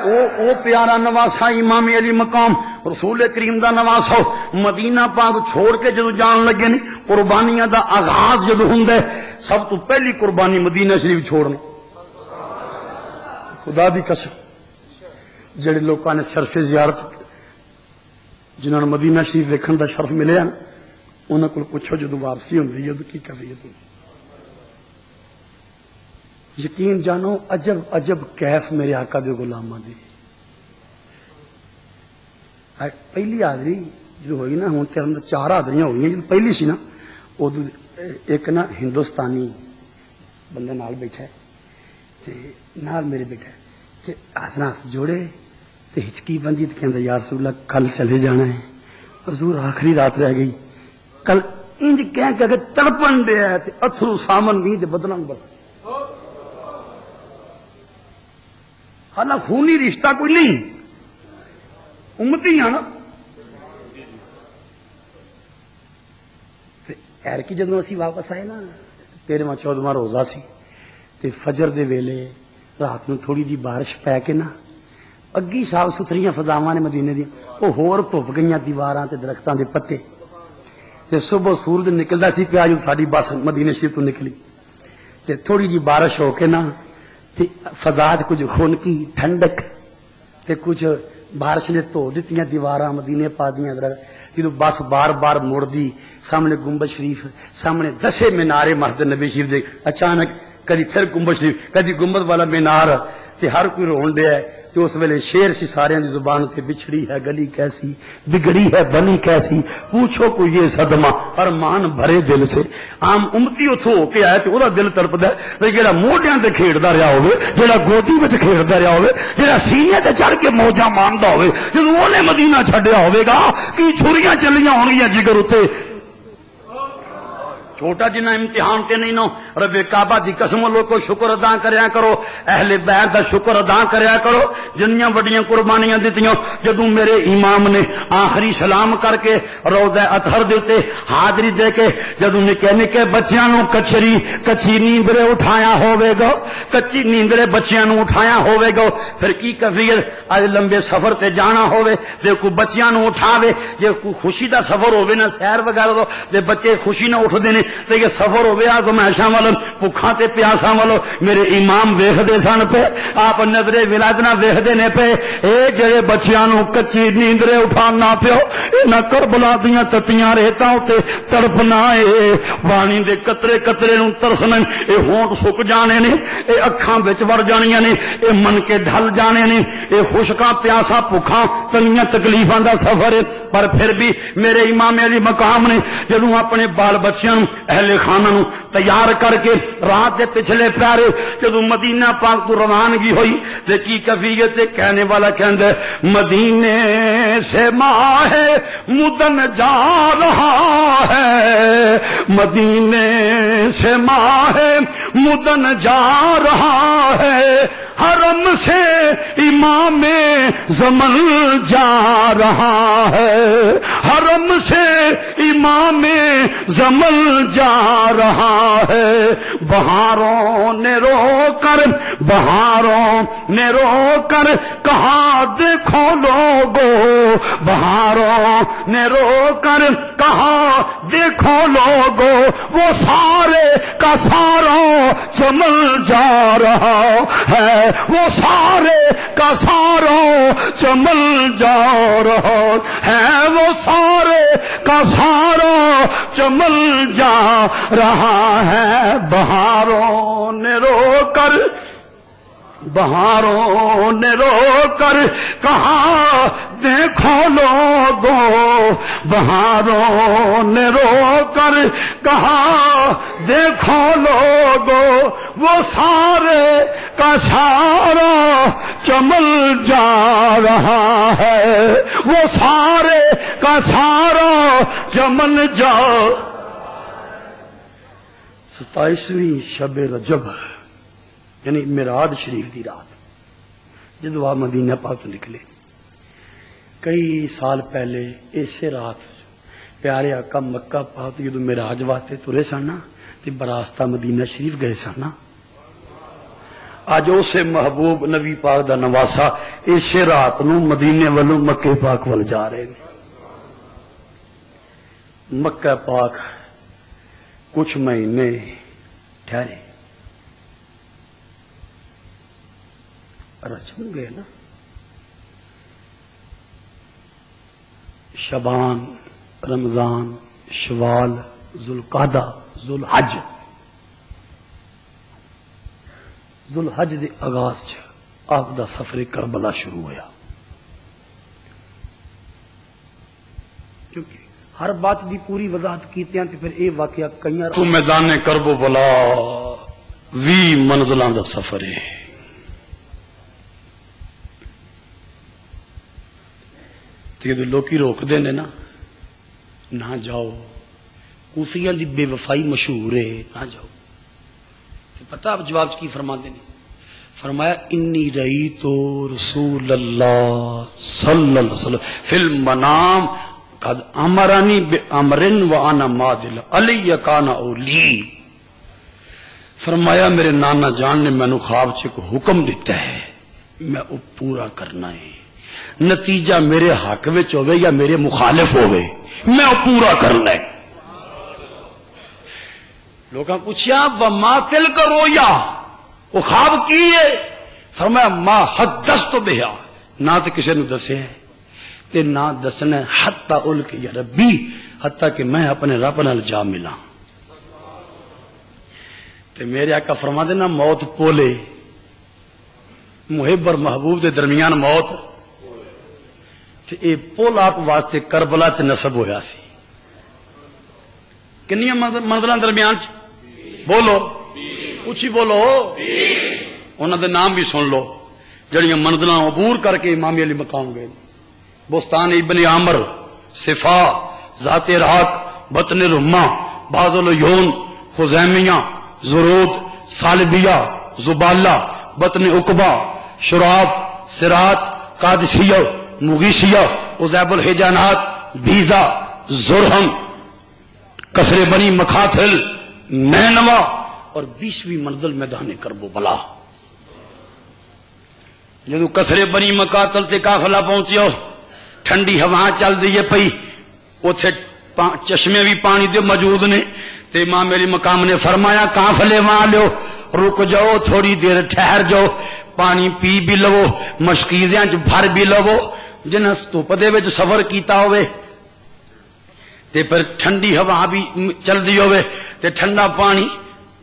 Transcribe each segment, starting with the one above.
او پیارا نواسا امام علی مقام رسول کریم دا نواسا مدینہ پاک چھوڑ کے جدو جان لگے نے قربانیاں دا آغاز جدو ہوندا ہے سب تو پہلی قربانی مدینہ شریف چھوڑنا خدا دی قسم جڑے لوکاں نے شرف زیارت جنہوں نے مدینہ شریف دیکھن دا شرف ملیا نا انہاں کول پوچھو جدو واپسی ہوندی ہے تو کی کر رہی ہے تم یقین جانو عجب عجب کیف میرے آقا دے غلاماں دی پہلی حاضری جو ہوئی نا ہوں تیرے اندر 4 حاضریاں ہوئی جو پہلی سی نا ادو ایک نا ہندوستانی بندے نال بیٹھا ہے تے نال میرے بیٹھا ہے تے ہاتھ جوڑے تے ہچکی بندی تے کہندا یا رسول اللہ کل چلے جانا ہے حضور آخری رات رہ گئی کل انج کہہ کے تڑپن دے تے اتھرو سامن بھی تے بدلن بس حالا خونی رشتہ کوئی نہیں امتی ہیں نا خیر کی جدو اسی واپس آئے نا 13واں 14واں روزہ سی تے فجر دے ویلے رات نو تھوڑی جی بارش پے کے نا اگی صاف ستھریاں فضاواں نے مدینے دی وہ ہور دھپ گئیاں دیواراں تے درختاں دے پتے تے صبح سورج نکلدا سی پیا جو ساری بس مدینے شریف تو نکلی تے تھوڑی جی بارش ہو کے نا فضا کچھ خنکی ٹھنڈک تے کچھ بارش نے دھو دیتیاں دیواراں مدینے پا دیاں جدو بس بار بار مڑ دی سامنے گنبد شریف سامنے 10 مینارے مسجد نبی شریف دے اچانک کدی پھر گنبد شریف کدی گنبد والا مینار تے ہر کوئی رون دیا ہے تے اس ویلے شیر سی سارے دی زبان تے بچھڑی ہے گلی کیسی بگڑی ہے بنی کیسی پوچھو کو یہ صدمہ ارمان بھرے دل سے عام امتی اتھوں ہو کے آیا تے وہ دل تڑپدا ہے تے جڑا موڈیاں تے کھیڈدا رہیا ہوے جڑا گودی وچ کھیڈدا رہیا ہوے جڑا سینے تے چڑھ کے موجاں ماندا ہوے جدوں اونے مدینہ چھڈیا ہوے گا کی چھریاں چلیاں ہونگیاں جگر اتے چھوٹا جنہ امتحان تے نہیں نو رب کعبہ دی قسم لوگو شکر ادا کریا کرو اہل بیت دا شکر ادا کریا کرو جنیاں وڈیاں قربانیاں دتیاں جدوں میرے امام نے آخری سلام کر کے روضہ اطہر دے تے حاضری دے کے جدوں نکے نکے بچیاں نو کچی نیندرے اٹھایا ہوے گا کچی نیندرے بچیاں نو اٹھایا ہوے گا پھر کی کفیت اج لمبے سفر تے جانا ہوے تے کو بچیاں نو اٹھاوے جے کوئی خوشی دا سفر ہوے نا سیر وغیرہ دا تے بچے خوشی نہ اٹھدے نے تے یہ سفر ہو گیا گمائشاں والوں بھوکھاں تے پیاساں والوں میرے امام ویکھدے سن پہ آپ نظرے ولادنا ویکھدے نے پہ اے جڑے بچیاں نو کچی نیندرے اٹھانا پیو انہاں کربلا دیاں تتیاں ریتاں تے تڑپنا اے پانی دے قطرے قطرے نو ترسنا اے ہونٹ سک جانے نے اے اکھاں وچ وڑ جانیاں نے اے من کے ڈھل جانے نے اے خشکاں پیاساں بھوکھاں تنگیاں تکلیفاں دا سفر ہے پر پھر بھی میرے امام علی مقام نے جدوں اپنے بال بچیاں اہل خانہ نو تیار کر کے رات دے پچھلے پیارے جدوں مدینہ پاک تو روانگی ہوئی تے کی کیفیت کہنے والا کہندا مدینے سے ماہ مدن جا رہا ہے مدینے سے ماہ مدن جا رہا ہے حرم سے امام زمن جا رہا ہے حرم سے امام زمن جا رہا ہے بہاروں نے رو کر کہا دیکھو لوگو بہاروں نے رو کر کہا دیکھو لوگو وہ سارے کا سارا چمن جا رہا ہے وہ سارے کا سارا چمن جا رہا ہے وہ سارے کا سارا چمن جا رہا ہے بہاروں نے رو کر کہا دیکھو لوگو بہاروں نے رو کر کہا دیکھو لوگو وہ سارے کا سارا چمن جا رہا ہے وہ سارے کا سارا چمن جا 27ویں شب رجب یعنی معراج شریف دی رات جدو آپ مدینہ پاک تو نکلے کئی سال پہلے اسی رات پیارے آقا مکہ پاک جدو معراج واسطے ترے سن تے براستہ مدینہ شریف گئے سن اج اسے محبوب نبی پاک دا نواسا اسے رات نو مدینے والوں مکے پاک ول جا رہے ہیں. مکہ پاک کچھ مہینے ٹھہرے رچن گئے نا. شبان، رمضان، شوال، ذوالقعدہ، ذوالحج. ذوالحج دے آغاز چ آپ دا سفر کربلا شروع ہویا. کیونکہ ہر بات دی پوری وضاحت کیتے ہیں تے پھر اے واقعہ کئی تو میدان کربلا 20 منزلاں دا سفر ہے. جدو لوکی روکتے ہیں نا نہ جاؤ، کوفیاں دی بے وفائی مشہور ہے، نہ جاؤ. پتہ آپ جواب کی فرما دیں؟ فرمایا انی رأیت رسول اللہ صلی اللہ علیہ وسلم فی المنام قد امرنی بامر وانا ماضل علی کان اولی. فرمایا میرے نانا جان نے مینو خواب چ ایک حکم دیتا ہے، میں وہ پورا کرنا ہے. نتیجہ میرے حق وچ ہوے یا میرے مخالف ہوے، میں وہ پورا کرنا ہے. لوگاں پوچھیا وما تلک رویا، وہ خواب کی ہے؟ فرمایا ما حدثت بها، نہ تو کسی نے دسے تے نہ دسنا حتی الک یا ربی، حتی کہ میں اپنے رب نال جا ملا. تے میرے آقا فرما دینا موت پولے، محب اور محبوب دے درمیان موت. اے پول آپ واسطے کربلا چ نصب ہویا سی. کنیاں منزلاں درمیان چ بولو، اچھی بولو. انہاں دے نام بھی سن لو جڑیاں منزلاں عبور کر کے امام علی مقام گئے. بستان ابن عامر، صفا، ذات راق، بطن رما، بعض العیون، خزیمیہ، زرود، سالبیہ، زبالہ، بطن عقبہ، شراب، صراط، قادسیہ، مغیثیہ، عذیب الحجانات، بیزا، زرہم، کسر بنی مکھاتل، نینوا اور 20ویں منزل میدان کرب و بلا. جدو کسر بنی مکاتل تے قافلہ پہنچیا، ٹھنڈی ہوا چل دی ہے پئی، اوتھے چشمے بھی پانی دے موجود نے. تے امام علی مقام نے فرمایا قافلے والو رک جاؤ، تھوڑی دیر ٹھہر جاؤ، پانی پی بھی لو، مشکیزیاں چ بھر بھی لو. جنہاں دھوپ دے وچ سفر کیتا ہوئے تے پھر ٹھنڈی ہوا بھی چلدی ہوئے تے ٹھنڈا پانی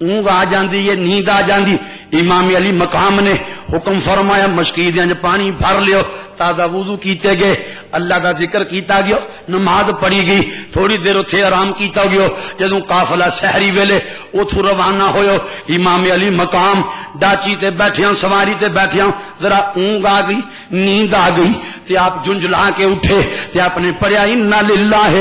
اونگ آ جاندی ہے، نیند آ جاندی. امام علی مقام نے حکم فرمایا مشکیدیاں چ پانی بھر لیو. تازہ وضو کیتے گئے، اللہ کا ذکر کیتا گیا، نماز پڑھی گئی، تھوڑی دیر اتنے آرام کیتا گیا. جدوں قافلہ سحری ویلے اتھوں روانہ ہوئے، امام علی مقام ڈاچی تے بیٹھیاں، سواری تے بیٹھیاں، ذرا اونگ آ گئی، نیند آ گئی تے آپ جنجلا کے اٹھے تے آپ نے پڑھیا انا للہ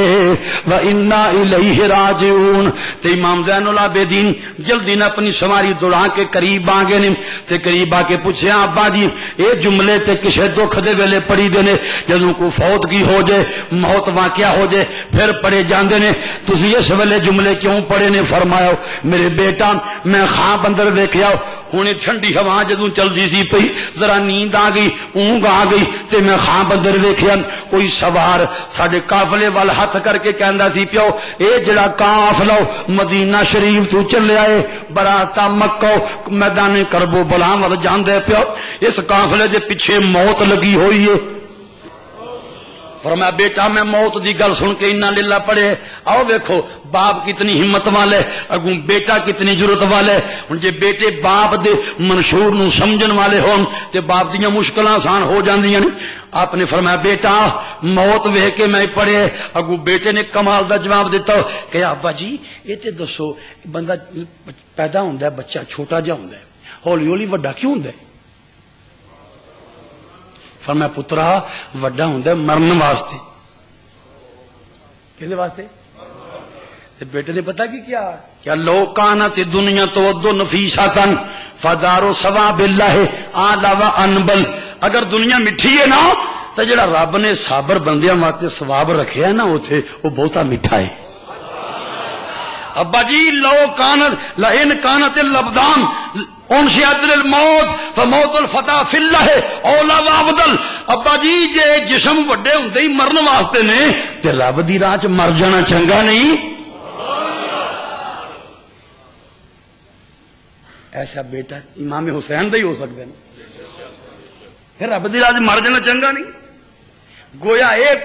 و انا الیہ راجعون. تے امام زین العابدین جلدی نے اپنی سواری دوڑا کے قریب آ گئے نے تے قریب آ کے پوچھیا ابا جی اے جملے تے کسے دکھ دے ویلے پڑھی دے نے؟ جدوں کو فوتگی ہو جائے، موت واقعہ ہو جائے پھر پڑھے جاندے نے. تسی اس ویلے جملے کیوں پڑھے نے؟ فرمایا میرے بیٹا میں خواب اندر ویکھیا، ہن ٹھنڈی ہوا جدوں چلدی سی پئی، ذرا نیند آ گئی، اونگ آ گئی تے میں خواب اندر ویکھیا کوئی سوار ساڈے قافلے وال ہاتھ کر کے کہندا سی پیو اے جڑا قافلہ مدینہ شریف تو چلیا اے براتا مکہ میدان کرب و بلا ول جاندے پیو، اس قافلے دے پیچھے موت لگی ہوئی ہے. فرمایا بیٹا میں موت دی گل سن کے انا للہ پڑھے. آؤ دیکھو باپ کتنی ہمت والے، اگوں بیٹا کتنی جرت والے. ہن جے بیٹے باپ دے منشور نو سمجھن والے ہون تے باپ دیاں مشکلاں آسان ہو جاندیاں نے. آپ نے فرمایا بیٹا موت ویکھ کے میں پڑھے. اگوں بیٹے نے کمال دا جواب دیتا کہ ابا جی یہ تے دسو بندہ پیدا ہوندا ہے، بچہ چھوٹا جہا ہوندا ہے، ہولی ہولی وڈا کیوں ہوندا ہے؟ فرمایا پترا وڈا ہوندا ہے مرن واسطے. کس واسطے؟ بیٹے نے پتا کی کیا لو کانت دنیا تو نفیساتن فدارو ثواب اللہ اعلی و انبل. اگر دنیا میٹھی ہے نا تو جڑا رب نے صابر بندیاں واسطے ثواب رکھیا ہے نا اوتھے وہ بہتا میٹھا ہے. ابا جی لو کانت لئن کانت الابدان انشئت للموت فموت الفتح فی اللہ اولا وافضل. ابا جی جے جسم وڈے ہوندے ہی مرن واسطے نے تے رب دی راہ چ مر جانا چنگا نہیں؟ ایسا بیٹا امام حسین دا ہی ہو سکتا ہے نا، پھر رب دی راہ چ مر جانا چنگا نہیں؟ گویا ایک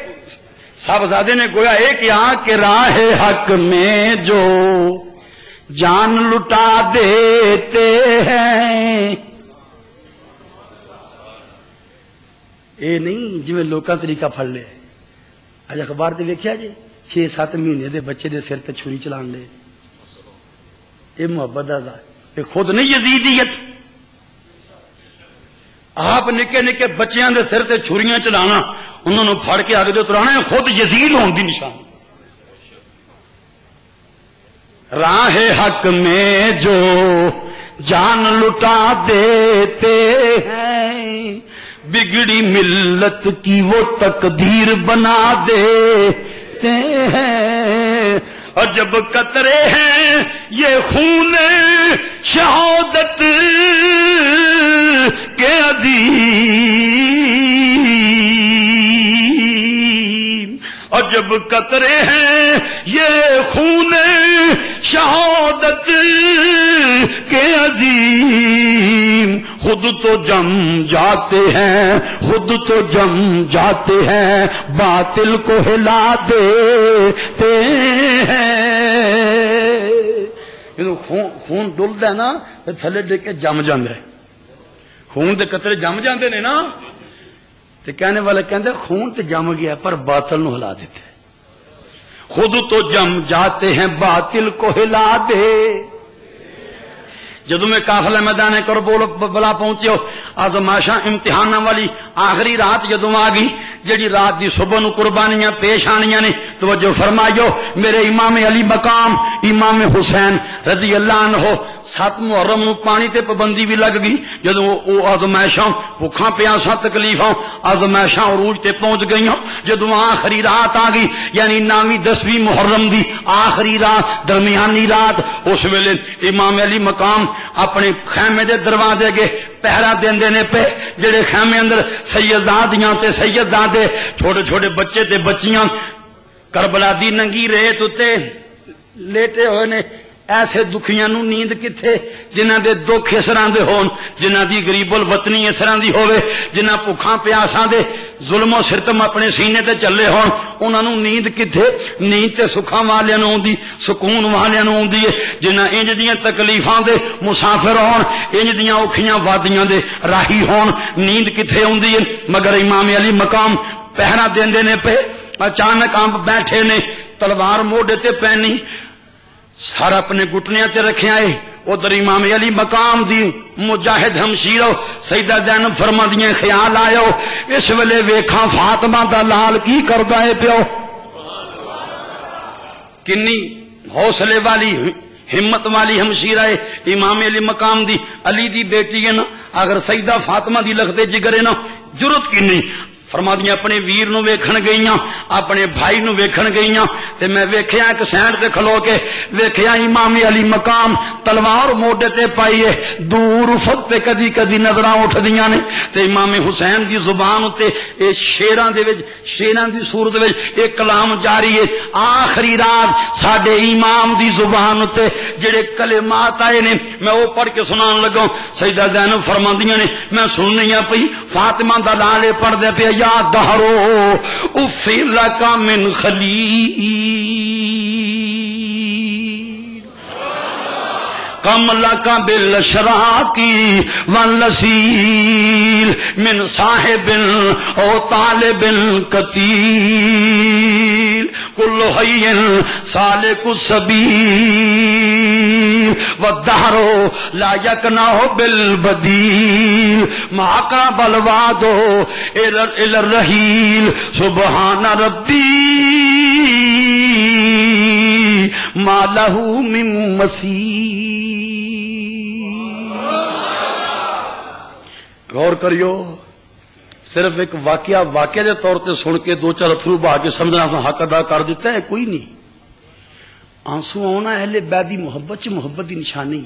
صاحبزادے نے گویا ایک یہاں کہ راہ حق میں جو جان لٹا دیتے ہیں. اے نہیں جی لوکاں طریقہ پھڑ لے. اج اخبار تے ویکھیا جی 6-7 مہینے دے بچے دے سر تے چھری چلان لے. اے محبت دا اے خود نہیں یزیدیت. آپ نکے نکے بچیاں دے سر تے چھریاں چلانا انہوں نے پھڑ کے آگے جو ترانا خود یزید ہون دی نشان. راہ حق میں جو جان لٹا دیتے ہیں بگڑی ملت کی وہ تقدیر بنا دیتے ہیں. عجب قطرے ہیں یہ خون شہادت کے عظیم. عجب قطرے ہیں یہ خون شہادت کے عظیم. خود تو جم جاتے ہیں خود تو جم جاتے ہیں باطل کو ہلا دیتے ہیں. خون ڈلدا ہے نا تو تھلے ڈگ کے جم جاندے. خون دے قطرے جم جاندے نے نا تو کہنے والے کہندے خون تو جم گیا پر باطل نو ہلا دیتے. خود تو جم جاتے ہیں باطل کو ہلا دے. جدو میں قافلہ میدان کربلا بلا پہنچے آزمائشاں امتحاناں والی آخری رات جدو آ گئی جڑی رات دی صبح نو قربانیاں پیش آنیاں نے توجہ فرمائیو. میرے امام علی مقام امام حسین رضی اللہ عنہ 7 محرم نو پانی تے پابندی بھی لگ گئی. جدو او آزمائشاں بھوکھاں پیاساں تکلیفاں آزمائشاں عروج تے پہنچ گئیاں. جدو آخری رات آ گئی یعنی 9ویں 10ویں محرم دی آخری رات درمیانی رات اس ویلے امام علی مقام اپنے خیمے دے دروازے کے پہرا دیندے نے پہ جڑے خیمے اندر سیدادیاں تے سیداں دے چھوٹے چھوٹے بچے تے بچیاں کربلا دی ننگی ریت اتے لیٹے ہوئے نے. ایسے دکھیاں نو نیند کتھے جنہاں دے دکھ اس طرح دے ہون جنہاں دی غریب الوطنی اس طرح دی ہوے جنہاں بھوکھاں پیاساں دے ظلم و ستم اپنے سینے تے چلے ہون انہاں نو نیند کتھے. نیند تے سکھاں والیاں نو ہوندی سکون والیاں نو ہوندی ہے. جنہاں انج دیاں تکلیفاں دے مسافر ہون انج دیاں اوکھیاں وادیاں دے راہی ہون نیند کتھے ہوندی ہے. مگر امام علی مقام پہرا دیندے نے پہ اچانک آپ بیٹھے نے تلوار موڈے تے پہنی سر اپنے گھٹنیاں تے رکھے آئے. ادھر امام علی مقام دی مجاہد ہمشیرو سیدہ زینب فرماندیاں خیال آیو اس ویلے ویکھاں فاطمہ دا لال کی کردا ہے پیو. کنی حوصلے والی ہمت والی ہمشیرہ ہے امام علی مقام دی علی دی بیٹی ہے نا. اگر سیدہ فاطمہ دی لختے جگر ہے نا جرت کی نہیں فرمادیاں اپنے ویر نو ویکھن گئیاں اپنے بھائی نو ویکھن گئیاں تے میں ویکھیا ایک سینڈ تے کھلو کے ویکھیا امام علی مقام تلوار موڈے تے پائیے دور افق تے کدی کدی نظراں اٹھدیاں نے تے امام حسین دی زبان تے اے شیراں دے وچ شیراں دی صورت وچ ایک کلام جاری ہے. آخری رات ساڈے امام دی زبان تے جڑے کلمات آئے نے میں او پڑھ کے سنان لگا. سیدہ زینب فرماندیاں نے میں سننیاں پئی فاطمہ دا لالے پڑھ دے پیا یا دہرو افی لکا من خلیل کم لکا بالاشراکی والنسیل من صاحب او طالب قتیل کل حی سالک السبیل والدہر لا یکنہ بالبدیل ما قرب الوعد الى الرحیل سبحان ربی ما لہو من مسیل. غور کریو صرف ایک واقعہ دے طور تے سن کے 2-4 اتھرو بہا کے سمجھنا سا حق ادا کر دیتا ہے کوئی نہیں. آنسو آنا اہل بیت دی محبت چ محبت دی نشانی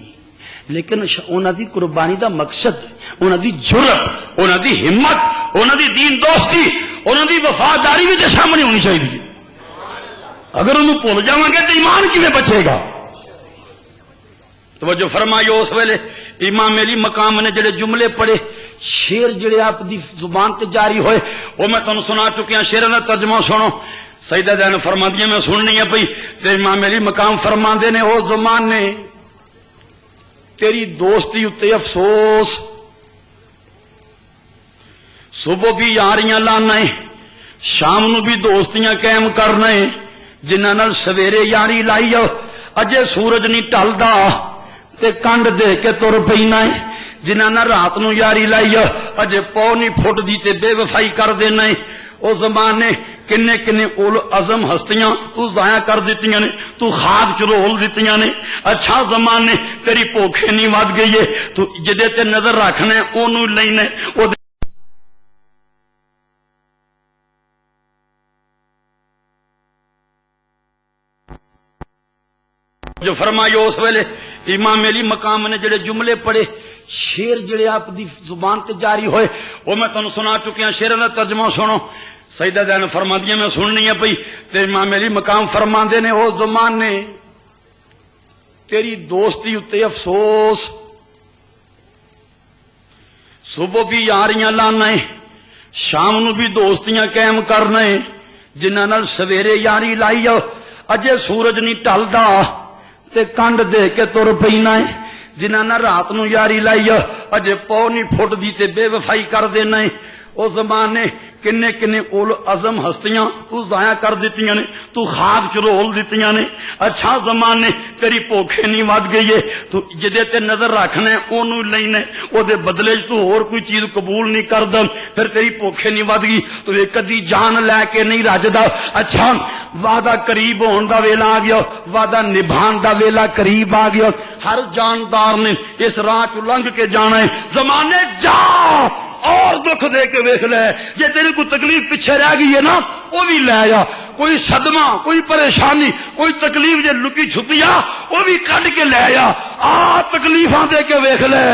لیکن انہاں دی قربانی دا مقصد، انہاں دی جرأت، انہاں دی ہمت، انہاں دی دین دوستی، انہاں دی وفاداری بھی تے سامنے ہونی چاہیے. اگر انہوں بھول جاواں گے تو ایمان کیویں بچے گا؟ توجہ فرمائیو. اس ویلے امام علی مقام نے جڑے جملے پڑھے، شیر جڑے آپ دی زبان تے جاری ہوئے، وہ میں تانوں سنا چکیا. شیراں دا ترجمہ سنو. سیدہ زینب فرماندیاں میں سننی ہے پئی تے امام علی مقام فرماندے نے او زمانے تیری دوستی اتے افسوس، صبح بھی یاریاں لانا ہے، شام نو بھی دوستیاں قائم کرنا ہے، جنہاں نال سویرے یاری لائی جاؤ اجے سورج نہیں ٹلدا تے کنڈ دے کے تر پینا ہے، جنہاں نال رات نو یاری لائی جاؤ اجے پو نہیں پھٹ دی تے بے وفائی کر دینا ہے. او زمانے کنے کنے اول عزم ہستیاں تو ضائع کر دیتیاں نے، تو خاک چ رول دیتیاں نے. اچھا زمانے تیری پوکھے نہیں ود گئی ہے، تو جدے تے نظر رکھنا ہے اونوں لینا او جو فرمائیو. اس ویلے امام علی مقام نے جڑے جملے پڑھے، شیر جڑے آپ دی زبان تے جاری ہوئے، وہ میں تانوں سنا چکیا. شیراں دا ترجمہ سنو. سیدہ زینب فرماندیاں میں سننی ہے پئی تے امام علی مقام فرماندے نے او زمانے تیری دوستی اتے افسوس، صبح بھی یاریاں لانا ہے، شام نو بھی دوستیاں قائم کرنا ہے، جنہاں نال سویرے یاری لائی جاؤ اجے سورج نہیں ٹلدا تے کنڈ دے کے تر پینا ہے، جنہاں نال رات نو یاری لائی جاؤ اجے پو نہیں پھٹ دی تے بے وفائی کر دینا ہے. او زمانے کنے کنے اول عزم ہستیاں تو ضائع کر دیتیاں نے، تو خاک چ رول دیتیاں نے. اچھا زمانے تیری پوکھے نہیں ود گئی ہے، تو جدے تے نظر رکھنا ہے اونوں لینا او دے بدلے تو اور کوئی چیز قبول نہیں کردا، پھر تیری پوکھے نہیں ود گئی تو ایک کدی جان لے کے نہیں رجدا. اچھا وعدہ قریب ہون دا ویلا آ گیا، وعدہ نبھان دا ویلا قریب آ گیا. ہر جاندار نے اس راہ چ لنگھ کے جانا ہے. زمانے جا اور دکھ دے کے ویکھ لے، جے تیری کوئی تکلیف پیچھے رہ گئی ہے نا وہ بھی لے جا، کوئی صدمہ، کوئی پریشانی، کوئی تکلیف جے لکی چھپی آ وہ بھی کڈ کے لے جا. آ تکلیفاں دے کے ویکھ لے.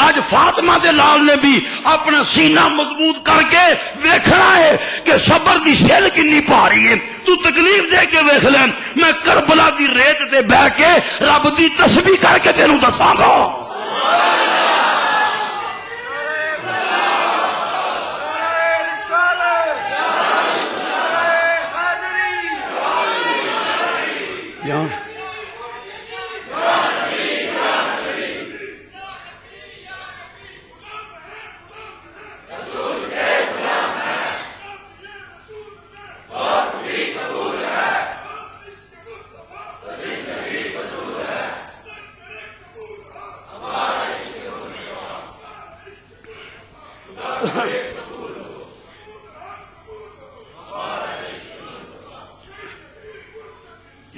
اج فاطمہ دے لال نے بھی اپنا سینہ مضبوط کر کے ویکھنا ہے کہ صبر دی سیل کنی بھاری ہے. تو تکلیف دے کے ویکھ لے، میں کربلا دی ریت تے بیٹھ کے رب دی تسبیح کر کے تینوں دساں گا.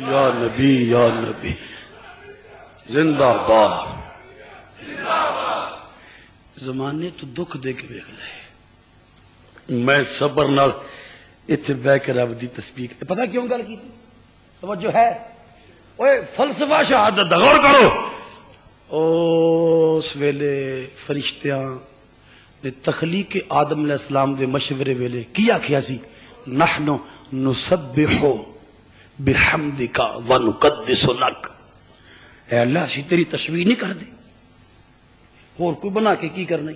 یا نبی یا نبی زندہ باد. زمانے تو دکھ دے کے ویکھ لے. میں صبر نال اتنے بہ کے رب دی تسبیح. پتہ کیوں گل کی؟ توجہ ہے؟ اوے فلسفہ شہادت دا غور کرو. اس ویلے فرشتیاں نے تخلیق آدم علیہ السلام دے مشورے ویلے کی آکھیا سی؟ نحن نسبح بحمدک ونقدس لک. اے اللہ اسی تیری تسبیح نہیں کر دے، اور کوئی بنا کے کی کرنا.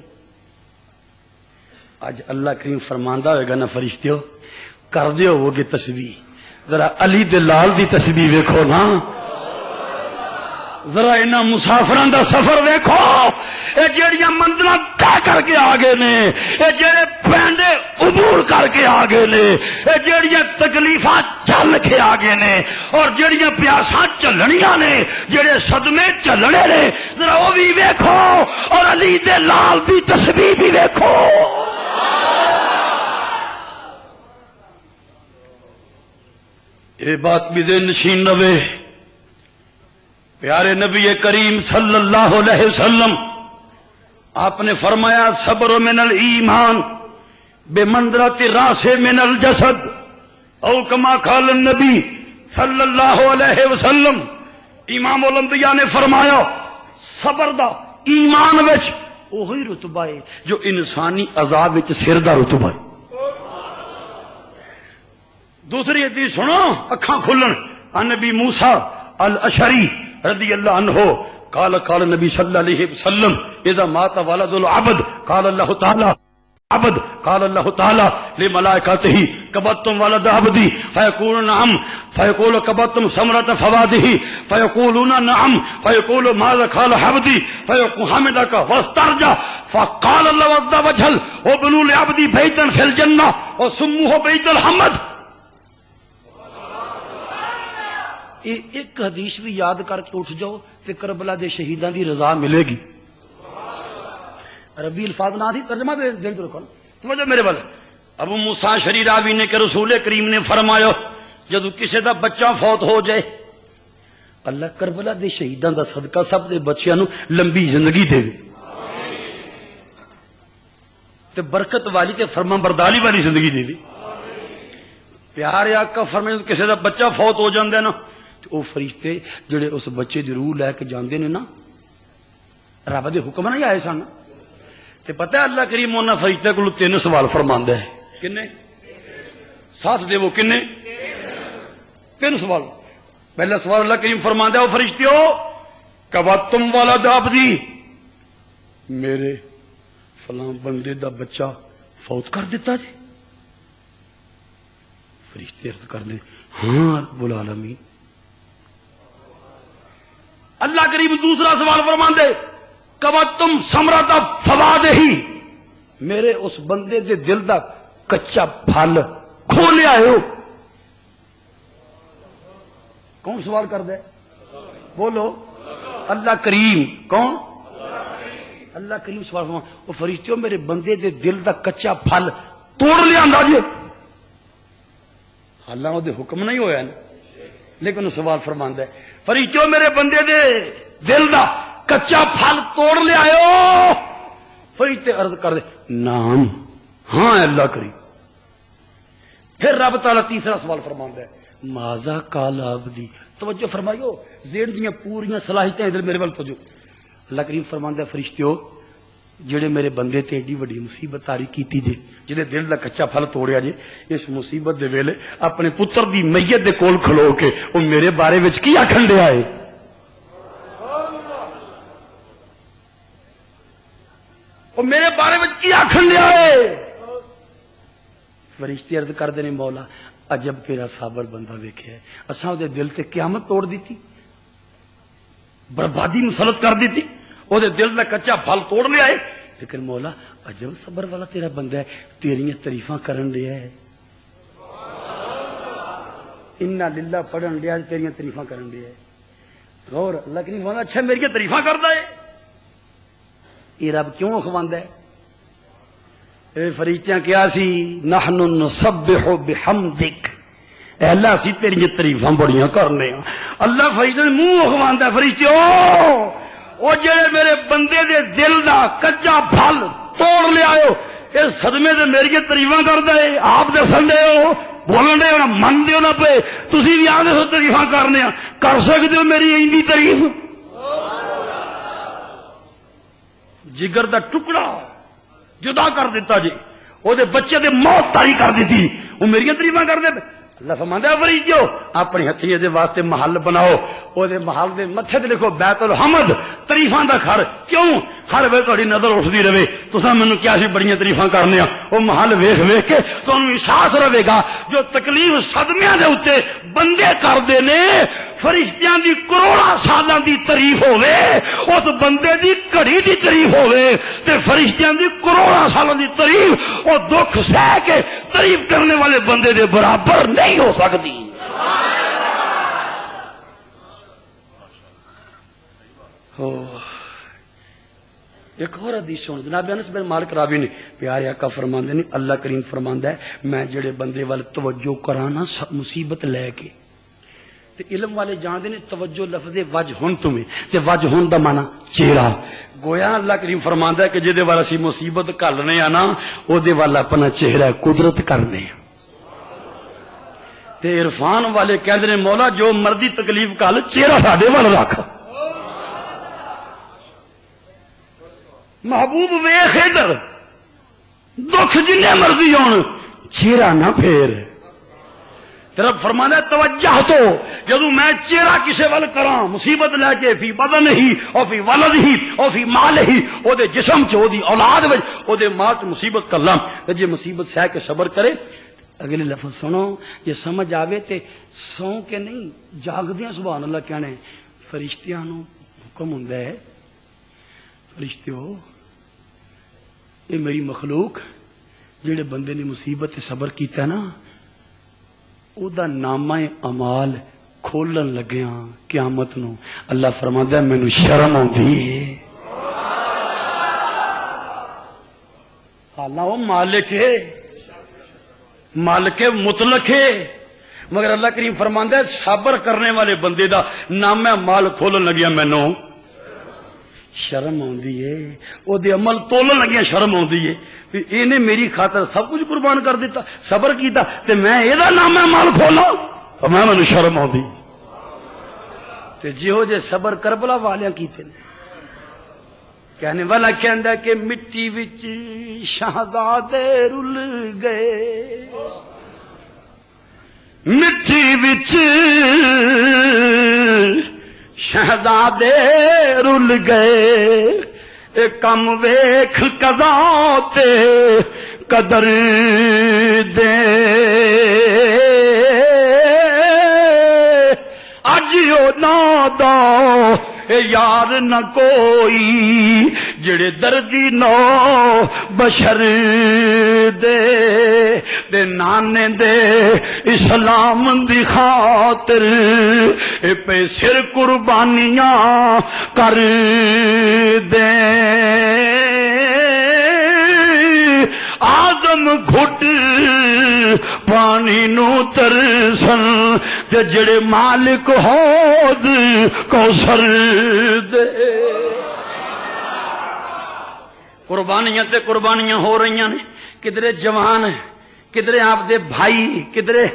اج اللہ کریم فرماندا ہوئے گا نا فرشتیو کر دیو وہ گے تسبیح. ذرا علی دے لال دی تسبیح ویکھو نا، ذرا انہاں مسافراں دا سفر ویکھو. اے جڑیاں منزلاں طے کر کے آ گئے نے، اے جڑے پینڈے عبور کر کے آ گئے نے، اے جڑیاں تکلیفاں چل کے آ گئے نے، اور جڑیاں پیاساں چلنیاں نے، جڑے صدمے چلنے نے، ذرا وہ بھی ویکھو اور علی دے لال دی تسبیح بھی ویکھو. یہ بات بھی ذہن نشین رہے. پیارے نبی کریم صلی اللہ علیہ وسلم آپ نے فرمایا صبر من الایمان بمنزلۃ الراس من الجسد، او کما قال النبی صلی اللہ علیہ وسلم. امام الانبیاء نے فرمایا صبر دا ایمان وچ وہی رتبہ ہے جو انسانی عذاب وچ سر دا رتبہ ہے. دوسری حدیث سنو اکھاں کھلن عن نبی موسیٰ الاشعری رضی اللہ عنہ قال قال النبی صلی اللہ علیہ وسلم اذا مات ولد العبد قال اللہ تعالی عبد قال اللہ تعالی لملائکته قبضتم ولد عبدی فیقولون نعم فیقول قبضتم ثمرۃ فوادہ فیقولون نعم فیقول ماذا قال عبدی فیقول حمدک واسترجع فقال اللہ عز وجل وبنوا لعبدی بیتا فی الجنہ وسموه بیت الحمد. ایک حدیث بھی یاد کر کے اٹھ جاؤ تے کربلا دے شہیداں دی رضا ملے گی. عربی الفاظ نہ تھی ترجمہ دے دل تو رکھو توجہ میرے بل. ابو موسیٰ شری راوی نے کہ رسول کریم نے فرمایا جدو کسی دا بچہ فوت ہو جائے اللہ کربلا دے شہیداں دا صدقہ سب دے بچیاں نو لمبی زندگی دے تے برکت والی تے فرما برداری والی زندگی دے. پیارے آقا فرمائے کسی دا بچہ فوت ہو جاندے نا او فرشتے جڑے اس بچے دی روح لے کے جاندے نے نا رب دے حکم نہیں آئے سن تے پتہ ہے اللہ کریم انہاں فرشتے کول 3 سوال فرماندا ہے. کنے ساتھ دے وہ کنے 3 سوال. پہلا سوال اللہ کریم فرماندا ہے او فرشتیو قبضتم ولد عبدی میرے فلاں بندے دا بچہ فوت کر دیتا جی. فرشتے عرض کر دیں ہاں رب العالمین. اللہ کریم دوسرا سوال فرماندے قبضتم ثمرۃ فوادہ میرے اس بندے دے دل دا کچا پھل کھو لے آئے ہو. کون سوال کر دے بولو اللہ کریم. کون اللہ کریم سوال فرما وہ فرشتیوں میرے بندے دے دل دا کچا پھل توڑ لیا انداز اللہ دے حکم نہیں ہویا نا لیکن سوال فرماندا ہے فرشتیوں میرے بندے دے دل دا کچا پھل توڑ لے آئے. فرشتے عرض کر دے نام ہاں اللہ کریم. پھر رب تعالی تیسرا سوال فرماندا ہے ماذا قال عبدی. توجہ فرمائیو ذہن دیاں پوریاں صلاحیتیں ادھر میرے ول توجہ. اللہ کریم فرماندا ہے فرشتیو جڑے میرے بندے تے ایڈی وڈی مصیبت تاری کیتی جے جڑے دل دا کچا پھل توڑیا جے اس مصیبت دے ویلے اپنے پتر دی میت دے کول کھلو کے او میرے بارے وچ کی آکھن دیا ہے. او میرے بارے وچ کی آکھن دیا ہے. فرشتے عرض کردے نے مولا عجب تیرا صابر بندہ ویکھیا ہے اساں دے دل تے قیامت توڑ دیتی بربادی مسلط کر دیتی او دے دل دا کچا پھل توڑ لیا ہے. لیکن مولا عجب صبر والا تیرا بندہ ہے تیریاں تعریفاں کرن دیا ہے. انا للہ پڑھن دیا تیریاں تعریفاں کرن دیا ہے. غور اللہ کی نہیں اچھا میری تعریفاں کردا ہے یہ رب کیوں اخواندا ہے. اے فرشتیاں کیا سی نحن نسبح بحمدک اے اللہ اسی تیریاں تعریفاں بڑیاں کرنے ہیں. اللہ فرشتے منہ اخواندا ہے فرشتیو او جڑے میرے بندے دے دل دا کچا پھل توڑ لے آئے یہ صدمے دے میری تعریفاں کردا ہے. آپ دے سندے ہو بولن دے ہو من دے ہو نہ پے تسی بھی آندے ہو تعریفاں کرنے کر سکدے ہو میری ایندی تعریف. جگر دا ٹکڑا جدا کر دیتا جی او دے بچے دے موت تاری کر دیتی وہ میری تعریفاں کر دے. اللہ فرماندا ہے فرشتیو اپنی ہتھیاں دے واسطے محل بناؤ او دے محل دے متھے تے لکھو بیت الحمد تعریفاں دا گھر. کیوں ہر ویلے تہاڈی نظر اٹھدی رہے تساں مینوں کیا سی بڑیاں تعریفاں کرنے او محل ویکھ ویکھ کے تانوں احساس رہے گا جو تکلیف صدمیاں دے اوتے بندے کردے نے فرشتیاں دی کروڑاں سالاں دی تعریف ہوے اس بندے دی گھڑی دی تعریف ہوے تے فرشتیاں دی کروڑاں سالاں دی تعریف او دکھ سہ کے تعریف کرنے والے بندے دے برابر نہیں ہو سکتی. ایک اور حدیث سن جناب انس بن مالک راوی نے پیارے آقا فرماندے نے اللہ کریم فرماندا ہے میں جڑے بندے وال توجہ کرانا مصیبت لے کے تے علم والے جاندے نے توجہ لفظ وجہ ہن تمہیں تے وجہ ہن دا معنی چہرہ گویا اللہ کریم فرماندا ہے کہ جے دے وال اسی مصیبت گھلنے آ نا او دے وال اپنا چہرہ قدرت کرنے تے عرفان والے کہندے نے مولا جو مرضی تکلیف گھل چہرہ ساڈے وال رکھ. محبوب ویخ ادھر دکھ جن مرضی ہون چہرہ نہ پھیر تیرا فرمانا توجہ تو جدو میں چہرہ کسے ول کراں مصیبت لے کے فی بدن ہی اور فی ولد ہی اور فی مال ہی او دے جسم چ او دی اولاد وچ او دے مال چ مصیبت کر لاں تے جے مصیبت سہ کے صبر کرے اگلے لفظ سنو جے سمجھ آوے تے سو کے نہیں جاگدیاں سبحان اللہ کہنے فرشتیاں نو حکم ہوندا ہے فرشتیو اے میری مخلوق جڑے بندے نے مصیبت تے صبر کیتا نا او دا نامہ اعمال کھولن لگیاں قیامت نو اللہ فرماندا ہے مینوں شرم آندی ہے اللہ وہ مالک ہے مالک مطلق ہے مگر اللہ کریم فرماندا ہے صبر کرنے والے بندے دا نامہ اعمال کھولن لگیا مینوں شرم آندی ہے او دے عمل تولن لگیا شرم آندی ہے انہیں میری خاطر سب کچھ قربان کر دیتا صبر کیتا تے میں یہ نام مال کھولا تو میں مجھے شرم آتی تے جہو جے صبر کربلا والیاں کیتے نے کہنے والا کہندا کہ مٹی وچ شہزادے رل گئے مٹی وچ شہزادے رل گئے اے کم ویکھ قضا تے قدر دے اج او نادا اے یار نہ کوئی جڑے دردی نو بشر دے نانے دے اسلام دی خاطر اے پہ سر قربانیاں کر دے آدم گھٹ پانی نو ترسن تے جڑے مالک ہود کوثر دے قربانیاں تے قربانیاں ہو رہی نے کدھرے جوان کدھرے آپ دے بھائی کدھرے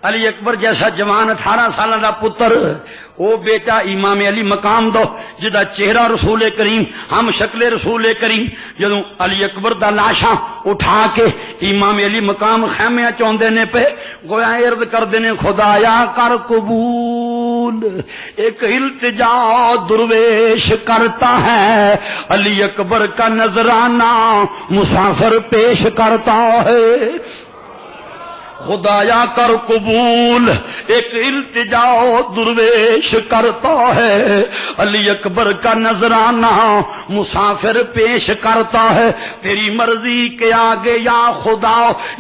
علی اکبر جیسا جوان 18 سالہ دا پتر او بیٹا امام علی مقام دو جدا چہرہ رسول کریم ہم شکل رسول کریم جدوں علی اکبر دا لاشاں اٹھا کے امام علی مقام خیمے چوندے نے پہ گویا عرض کردے نے خدایا کر قبول ایک التجا درویش کرتا ہے علی اکبر کا نذرانہ مسافر پیش کرتا ہے خدایا کر قبول ایک التجا درویش کرتا ہے علی اکبر کا نذرانہ مسافر پیش کرتا ہے تیری مرضی کے آگے یا خدا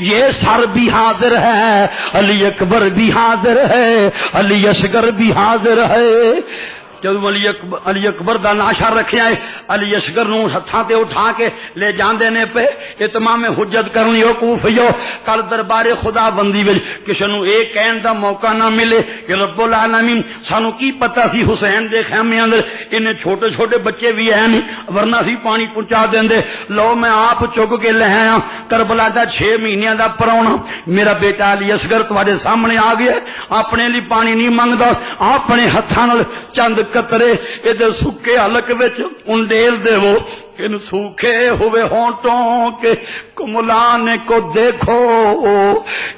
یہ سر بھی حاضر ہے علی اکبر بھی حاضر ہے علی اصغر بھی حاضر ہے جب علی اکبر دا لاشا رکھیا ہے علی اصغر نو ہتھاں تے اٹھا کے لے جاندے نے پہ اتمام حجت کرنی وقوفیو کل دربار خدا بندی وچ کسے نو اے کہن دا موقع نہ ملے کہ رب العالمین سانو کی پتہ سی حسین دے خیمے اندر انہیں چھوٹے چھوٹے بچے بھی ہیں ورنہ سی پانی پہنچا دیندے لو میں آپ چک کے لے آیا کربلا دا 6 مہینیاں دا پرونا میرا بیٹا علی اصغر تواڈے سامنے آ گیا اپنے لیے پانی نہیں منگدا اپنے ہتھاں نال چند قطرے ادھر سکے حلق وچ انڈیل دے وہ ان سوکھے ہوئے ہونٹوں کے کملانے کو دیکھو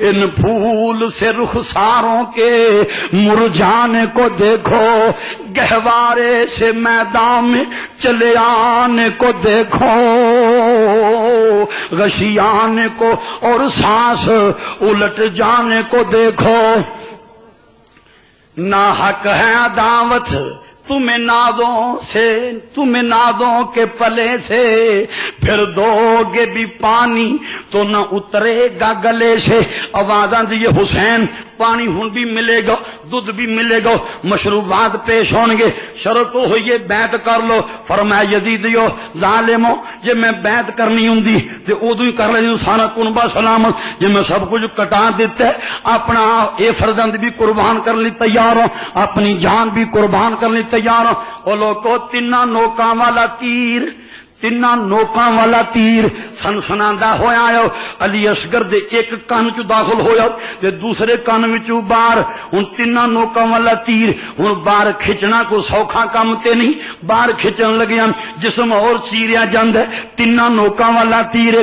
ان پھول سے رخساروں کے مرجانے کو دیکھو گہوارے سے میدان میں چلے آنے کو دیکھو غشیانے کو اور سانس الٹ جانے کو دیکھو نہ حق ہے عداوت تمہیں نادوں کے پلے سے پھر دو گے بھی پانی تو نہ اترے گا گلے سے آوازاں دیے حسین پانی ہن بھی ملے گا دودھ بھی ملے گا مشروبات پیش ہون گے شرط ہوئی بیعت کر لو فرمایا یزیدیو ظالمو جے میں بیعت کرنی ہوندی تے ادو ہی کر لیں سارا کنبا سلامت جے میں سب کچھ کٹا دیتا ہے اپنا اے فرزند بھی قربان کرنے تیار ہوں اپنی جان بھی قربان کرنے تیار ہوں وہ لوگوں 3 نوکاں والا تیر تینا نوکاں والا تیر سنسناندا ہویا آیا علی اصغر دے ایک کان چ داخل ہویا تے دوسرے کان وچوں باہر. ہن تینا نوکاں والا تیر ہن باہر کھچنا کو سوکھا کام تے نہیں, باہر کھچن لگیا جسم اور چیریا جاندا ہے. تینا نوکاں والا تیر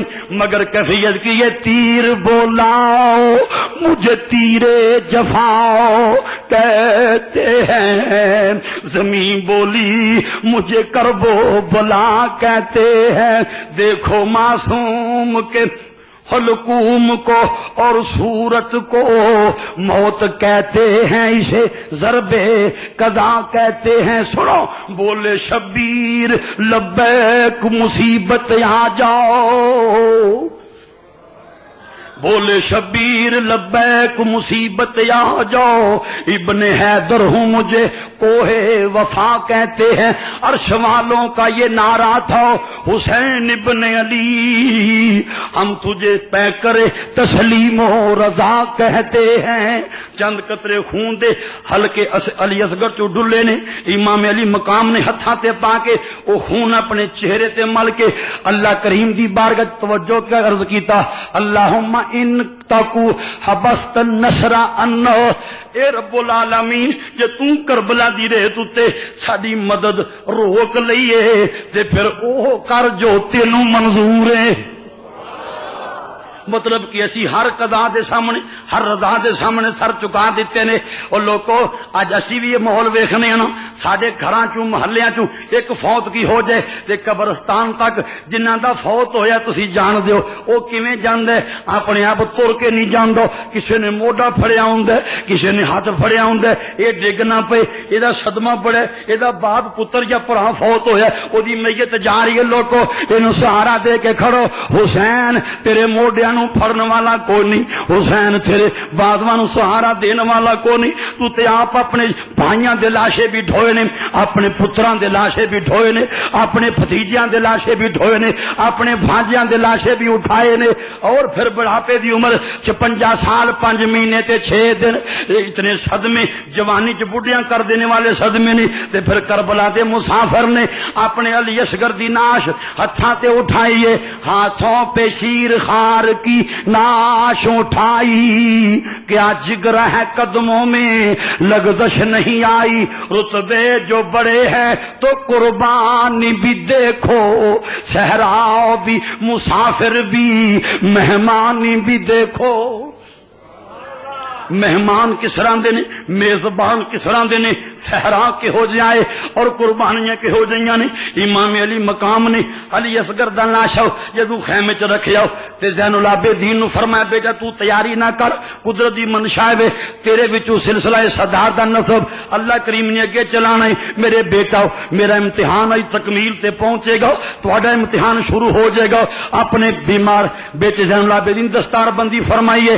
مگر کیفیت کی یہ تیر بولاؤ مجھے تیرے جفاؤ کہتے ہیں, زمین بولی مجھے کربو بلا کہتے ہیں. دیکھو معصوم کے حلقوم کو اور صورت کو موت کہتے ہیں, اسے ضرب قضا کہتے ہیں. سنو بولے شبیر لبیک مصیبت آ جاؤ, بولے شبیر لبیک مصیبت آ جاؤ. ابن حیدر ہوں مجھے کوہ وفا کہتے ہیں. عرش والوں کا یہ نعرہ تھا حسین ابن علی ہم تجھے پہ کرے تسلیم و رضا کہتے ہیں. چند قطرے خون دے ہلکے علی اصغر چو ڈلے نے امام علی مقام نے ہتھاں تے پا کے او خون اپنے چہرے تے مل کے اللہ کریم دی بارگاہ توجہ کے عرض کیتا اللہم ان تکو حبست النصر انو, اے رب العالمین جے توں کربلا دی ریت تے ساڈی مدد روک لئیے تے پھر او کر جو تینوں منظور ہے. مطلب کہ اسی ہر قضا دے سامنے ہر رضا دے سامنے سر چکا دیتے نے. اور لوگوں اج اسی بھی یہ ماحول ویکھنے ہیں نا, ساڈے گھراں چوں محلیاں چوں ایک فوت کی ہو جائے تے قبرستان تک جنہاں دا فوت ہویا تسی جان دیو او کیویں جاندا ہے, اپنے آپ تر کے نہیں جاندا, کسے نے موڈا پھڑیا ہوندا ہے, کسے نے ہاتھ پھڑیا ہوندا ہے, اے ڈگ نہ پے ایدا صدمہ پڑے, ایدا باپ پتر یا بھرا فوت ہویا او دی میت جا رہی ہے. لوگوں اینو سہارا دے کے کھڑو, حسین تیرے موڈیاں پھڑن والا کوئی نہیں, حسین تیرے بازواں نو سہارا دین والا کوئی نہیں. تو تے آپ اپنے بھائیاں دے لاشے بھی ڈھوئے نے, اپنے پتراں دے لاشے بھی ڈھوئے نے, اپنے بھتیجیاں دے لاشے بھی ڈھوئے نے, اپنے بھانجیاں دے لاشے بھی اٹھائے نے. اور پھر بڑھاپے دی عمر 56 سال 5 مہینے تے 6 دن, اتنے صدمے جوانی چ بڈھیاں کر دینے والے صدمے نہیں. تے پھر کربلا دے مسافر نے اپنے علی اصغر دی ناش ہتھاں تے اٹھائیے, ہاتھوں پہ شیر خار کی ناش اٹھائی, کیا جگر ہے قدموں میں لغزش نہیں آئی. رتبے جو بڑے ہیں تو قربانی بھی دیکھو, صحرا بھی مسافر بھی مہمانی بھی دیکھو. مہمان کس طرح دے نے, میزبان کس طرح دے نے, صحرا کے ہو جائے اور قربانیاں کے ہو جائیاں نے. امام علی مقام نے علی اصغر دا لاشا جدو خیمے چ رکھیا تے زین العابدین نو فرمایا بیٹا تو تیاری نہ کر, قدرت دی منشا ہے تیرے وچوں سلسلہ صدار دا نسب اللہ کریم نے اگے چلانا ہے. میرے بیٹا میرا امتحان ای تکمیل تے پہنچے گا, تہاڈا امتحان شروع ہو جائے گا. اپنے بیمار بیٹے زین العابدین دستار بندی فرمائیے.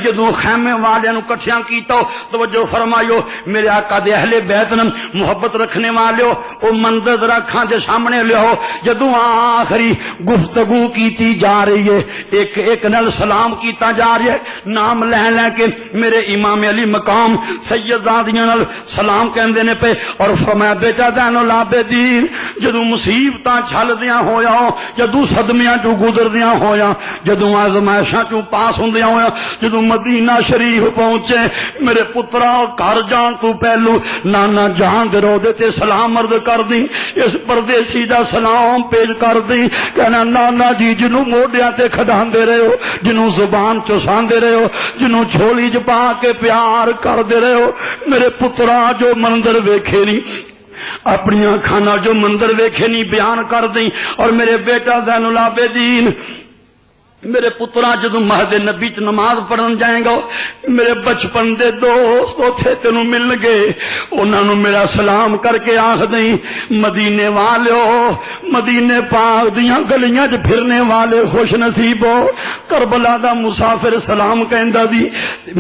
جدو خیمے والے کٹھیاں کیتا توجہ فرمائیو, میرے آقا دے اہل بیت نے محبت رکھنے والے او منظر رکھاں دے سامنے لیو. جدوں آخری گفتگو کیتی جا رہی ہے, ایک ایک نال سلام کیتا جا رہا ہے, نام لے لے کے میرے امام علی مقام سیدزادیاں نال سلام کہندے نے پے. اور فرمایا بیٹا زین العابدین جدوں مصیبتاں چھلدیاں ہویا, جدوں صدمیاں چوں گزردیاں ہویا, جدوں آزمائشاں چوں پاس ہوندیاں ہویا, جدوں مدینہ شریف پہنچے میرے پترا گھر جان تو پہلو نانا جان دے روضے تے سلام عرض کر دی, اس پردیسی دا سلام پیش کر دی. کہنا نانا جی جنوں موڈیاں تے کھڈاندے رہے ہو, جنوں زبان چوساندے رہے ہو, جنوں جھولی چ پا کے پیار کردے رہے ہو, میرے پترا جو منظر ویکھے نہیں اپنی اکھاں جو منظر ویکھے نہیں بیان کر دی. اور میرے بیٹا زین العابدین میرے پترا جدو مہد نبی چ نماز پڑھن جائیں گا, میرے بچپن دے دوست اوتھے تینوں مل گئے, انہاں نوں میرا سلام کر کے آکھ دیں مدینے والو, مدینے پاک دیاں گلیاں چ پھرنے والے خوش نصیب ہو. کربلا دا مسافر سلام کہندا دی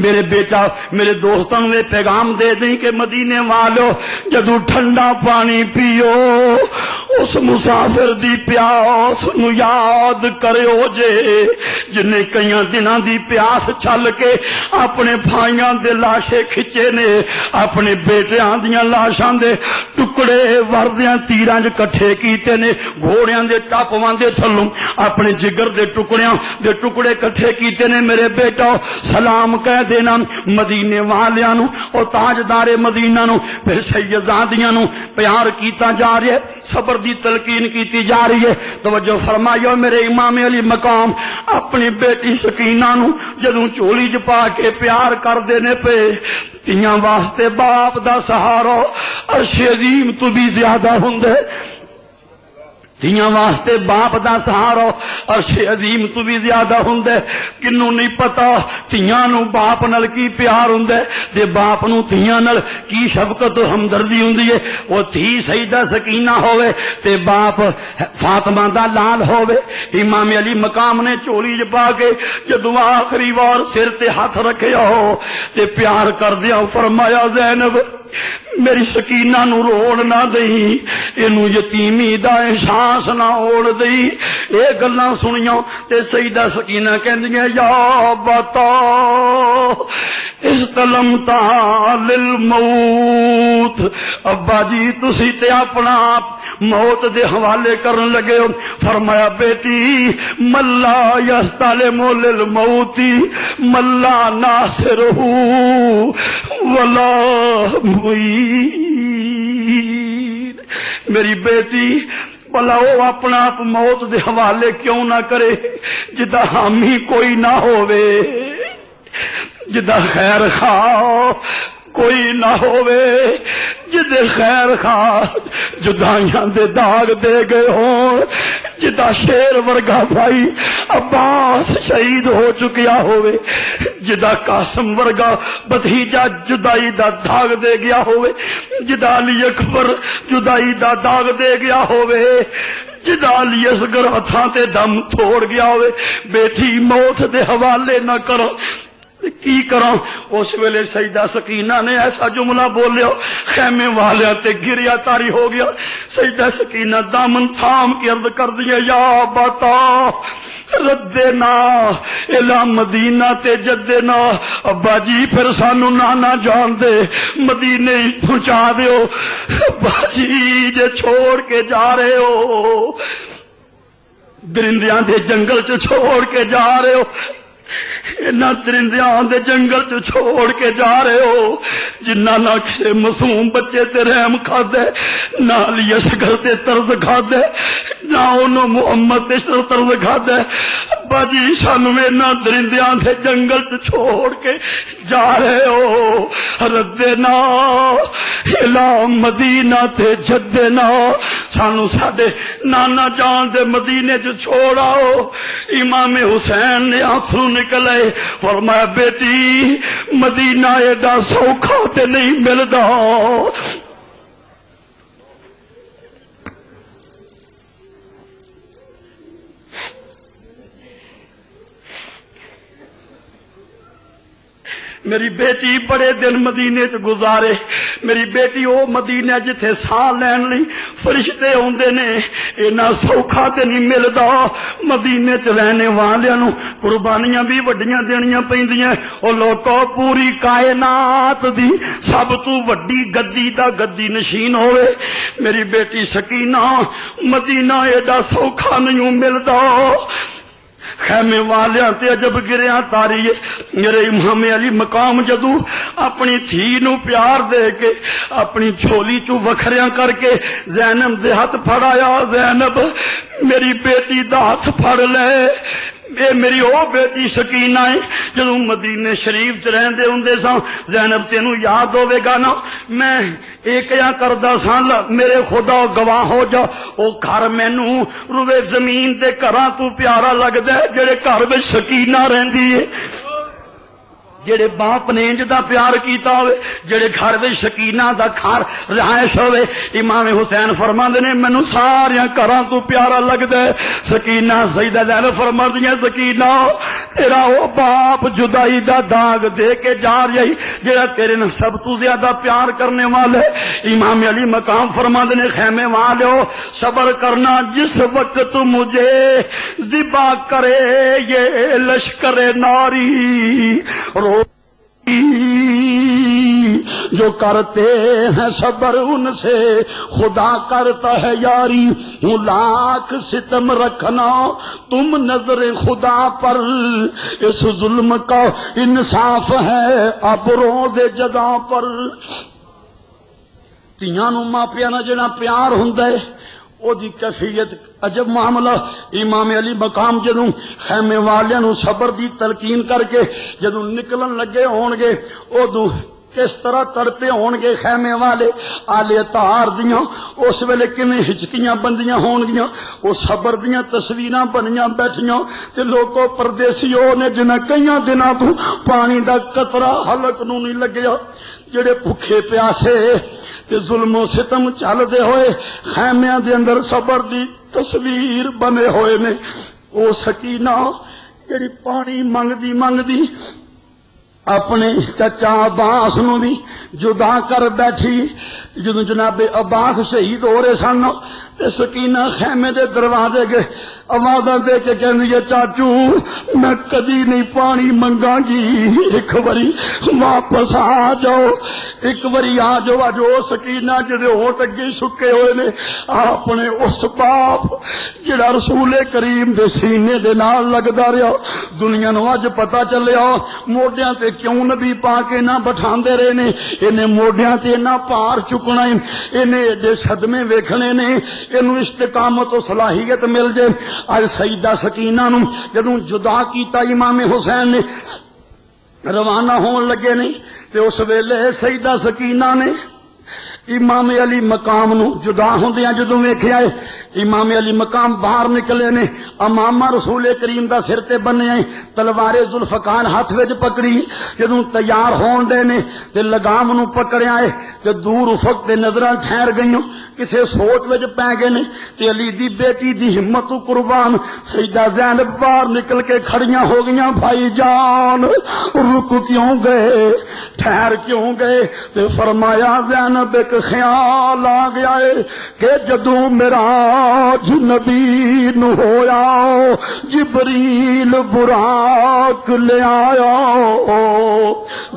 میرے بیٹا میرے دوستاں نوں یہ پیغام دے دیں کہ مدینے والو جدو ٹھنڈا پانی پیو اس مسافر دی پیاس نو یاد کرو جے, جنہیں کئی دنوں دی پیاس چھل کے اپنے بھائیاں دے لاشے کھچے نے، اپنے بیٹیاں دیاں لاشاں دے ٹکڑے وردیاں تیراں کٹھے کیتے نے، گھوڑیاں دے ٹاپواں دے تھلوں اپنے جگر دے ٹکڑیاں دے ٹکڑے کٹھے کیتے نے۔ میرے بیٹا سلام کہہ دینا مدینے والیاں نو او تاجدار مدینہ نو، پھر سیدزادیاں نو پیار کیتا جا رہا ہے، صبر دی تلقین کیتی جا رہی ہے۔ توجہ فرمائیو میرے امام علی مقام اپنی بیٹی سکینہ نو جدوں چولی چ پا کے پیار کر دینے پہ، تیاں واسطے باپ دا سہارا عرش عظیم تو بھی زیادہ ہوندے، تیاں واسطے باپ دا سہارا عرش عظیم تو بھی زیادہ ہوندے۔ کنوں نہیں پتا تیاں نو باپ نال کی پیار ہوندے تے باپ نو تیاں نال کی شفقت و ہمدردی ہوندی ہے۔ وہ تھی سیدہ سکینہ ہوئے تے باپ فاطمہ دا لال ہوئے۔ امام علی مقام نے چولی چ پا کے جدوں آخری وار سر تے ہاتھ رکھیا ہو تے پیار کردیا فرمایا زینب میری سکینہ نو روڑ نہ دئی، اینو یتیمی دا احساس نہ اوڑ دئی۔ اے گلاں سنیاں تے سیدہ سکینہ کہندیاں یا بتا استلمتا للموت، ابا جی تسی تے اپنا موت دے حوالے کرن لگے ہو۔ فرمایا بیٹی ملا یستلم للموت ملا ناصرہ ولا معین، میری بیٹی بھلا وہ اپنا آپ موت دے حوالے کیوں نہ کرے جدا حامی کوئی نہ ہووے، جدا خیر خواہ کوئی نہ ہووے، جدے خیر خواہ جدائیاں دے داغ دے گئے ہون، جدا شیر ورگا بھائی عباس شہید ہو چکیا ہوئے، جدا قاسم ورگا بھتیجا جدائی دا داغ دے گیا ہوئے، جدا علی اکبر جدائی دا داغ دے گیا ہوئے، جدا علی اصغر ہتھاں تے دم توڑ گیا ہوئے، بیٹی موت دے حوالے نہ کرو۔ کی کراں؟ اس ویلے سیدہ سکینہ نے ایسا جملہ بولیا خیمے والے تے گریا تاری ہو گیا۔ سیدہ سکینہ دامن تھام کے عرض کر دیا یا بتا ردنا الہ مدینہ تے جدنا، ابا جی پھر سانو نانا جان دے مدینے پہنچا دیو، ابا جی جے چھوڑ کے جا رہے ہو درندیاں دے جنگل چ چھوڑ کے جا رہے ہو، نہ درندیاں دے جنگل چ چھوڑ کے جا رہے ہو جنہ نہ کسے معصوم بچے تے رحم کھادے، نہ علی اصغر تے طرز کھادے، نہ انہوں محمد تے طرز کھادے، ابا جی سانو نہ درندیاں دے جنگل چ چھوڑ کے جا رہے ہو، ردنا الہ مدینہ تے جدنا، سانو ساڈے نانا جان دے مدینے چ چھوڑاؤ۔ امام حسین نے آنسو نکلے، فرمایا بیٹی مدینہ ایڈا سوکھا تے نہیں ملدا، میری بیٹی بڑے دن مدینے چ گزارے، میری بیٹی او مدینے جتھے ساہ لین لی فرشتے ہوندے نے، اینا سوکھا تے نہیں ملدا، مدینے چ رہنے والیاں نو قربانیاں بھی وڈیاں دینیاں پیندیاں۔ او لوکو پوری کائنات دی سب تو وڈی گدی دا گدی نشین ہوئے میری بیٹی سکینہ، مدینہ ایڈا سوکھا نہیں ملدا۔ خیمے والیاں تے عجب گریاں تاری ہے۔ میرے امام علی مقام جدو اپنی تھی نو پیار دے کے اپنی جھولی چو وکھریاں کر کے زینب دے ہاتھ پھڑایا، زینب میری بیٹی دا ہاتھ پھڑ لے، اے میری او بیٹی سکینہ ہے جدو مدینے شریف چ رہندے ہوندے سا، زینب تینوں یاد ہوے گا نا میں ایک یا کردا سا، میرے خدا گواہ ہو جا او گھر مینوں روے زمین تے گھراں تو پیارا لگدا ہے جڑے گھر وچ سکینہ رہندی ہے، جڑے باپ نے انج دا پیار کیتا ہوئے، جڑے گھر وچ سکینہ دا گھر رہائش ہوئے، امام حسین فرماندے نے مینوں سارے گھراں تو پیارا لگدا ہے سکینہ۔ سیدہ زینب فرماندیاں سکینہ تیرا او باپ جدائی دا داغ دے کے جا رہی جڑا تیرے نال سب تو زیادہ پیار کرنے والے۔ امام علی مقام فرماندے نے خیمے والو صبر کرنا، جس وقت مجھے ذبح کرے یہ لشکر ناری رو جو کرتے ہیں صبر ان سے خدا کرتا ہے یاری، ہوں لاکھ ستم رکھنا تم نظر خدا پر، اس ظلم کا انصاف ہے اب روز جزا پر۔ تیاں نو ماپیاں نال جڑا پیار ہوندا ہے او دی کیفیت عجب معاملہ۔ امام علی مقام جدوں خیمے والیاں نو صبر دی تلقین کر کے جدوں نکلن لگے ہون گے ادوں کس طرح تڑپے ہون گے خیمے والے آلے تار دیاں، اس ویلے کیویں ہچکیاں بندیاں ہون گیاں، او صبر دیاں تصویراں بنیاں بیٹھیاں تے لوکو پردیسیو نے جنہاں کئیاں دناں تو پانی دا قطرہ حلق نو نہیں لگیا، جڑے بھکھے پیاسے تے ظلم و ستم چل دے ہوئے خیمیاں دے اندر صبر دی تصویر بنے ہوئے نے۔ او سکینہ جڑی پانی منگدی اپنے چچا عباس نو بھی جدا کر بیٹھی، جدوں جناب عباس شہید ہو رہے سن تے سکینہ خیمے دے دروازے کے آوازاں دے کے کہندی ہے چاچو میں کدی نہیں پانی منگاں گی، ایک واری واپس آ جاؤ، ایک واری آ جاؤ۔ اج او سکینہ جدے ہونٹ اگے سکے ہوئے نے اپنے اس باپ جڑا رسول کریم دے سینے دے نال لگدا رہیا، دنیا نو اج پتہ چلیا موڈیاں تے کیوں نبی پاک نہ بٹھاندے رہے نے، اینے موڈیاں تے نہ پار چکنا، اینے ایڈے صدمے ویکھنے نے، اینو استقامت و صلاحیت مل جائے۔ اج سیدہ سکینہ نو جدوں جدا کیتا امام حسین نے روانہ ہون لگے نے تے اس ویلے سیدہ سکینہ نے امام علی مقام نو جدا ہوندیاں جدوں ویکھیا ہے، امام علی مقام باہر نکلے نے، امامہ رسول کریم دا سر تے بنیا ہے، تلوار ذوالفقار ہاتھ وچ پکڑی، جدوں تیار ہون دے نے تے لگام نو پکڑیا ہے تے دور افق تے نظراں ٹھہر گئیوں، کسے سوچ وچ پے گئے نے تے علی دی بیٹی دی ہمت قربان سیدہ زینب باہر نکل کے کھڑیاں ہو گئیاں، بھائی جان رک کیوں گئے، ٹھہر کیوں گئے؟ تے فرمایا زینب ایک خیال آ گیا ہے کہ جدوں معراج نبی نو ہویا جبریل براق لے آیا،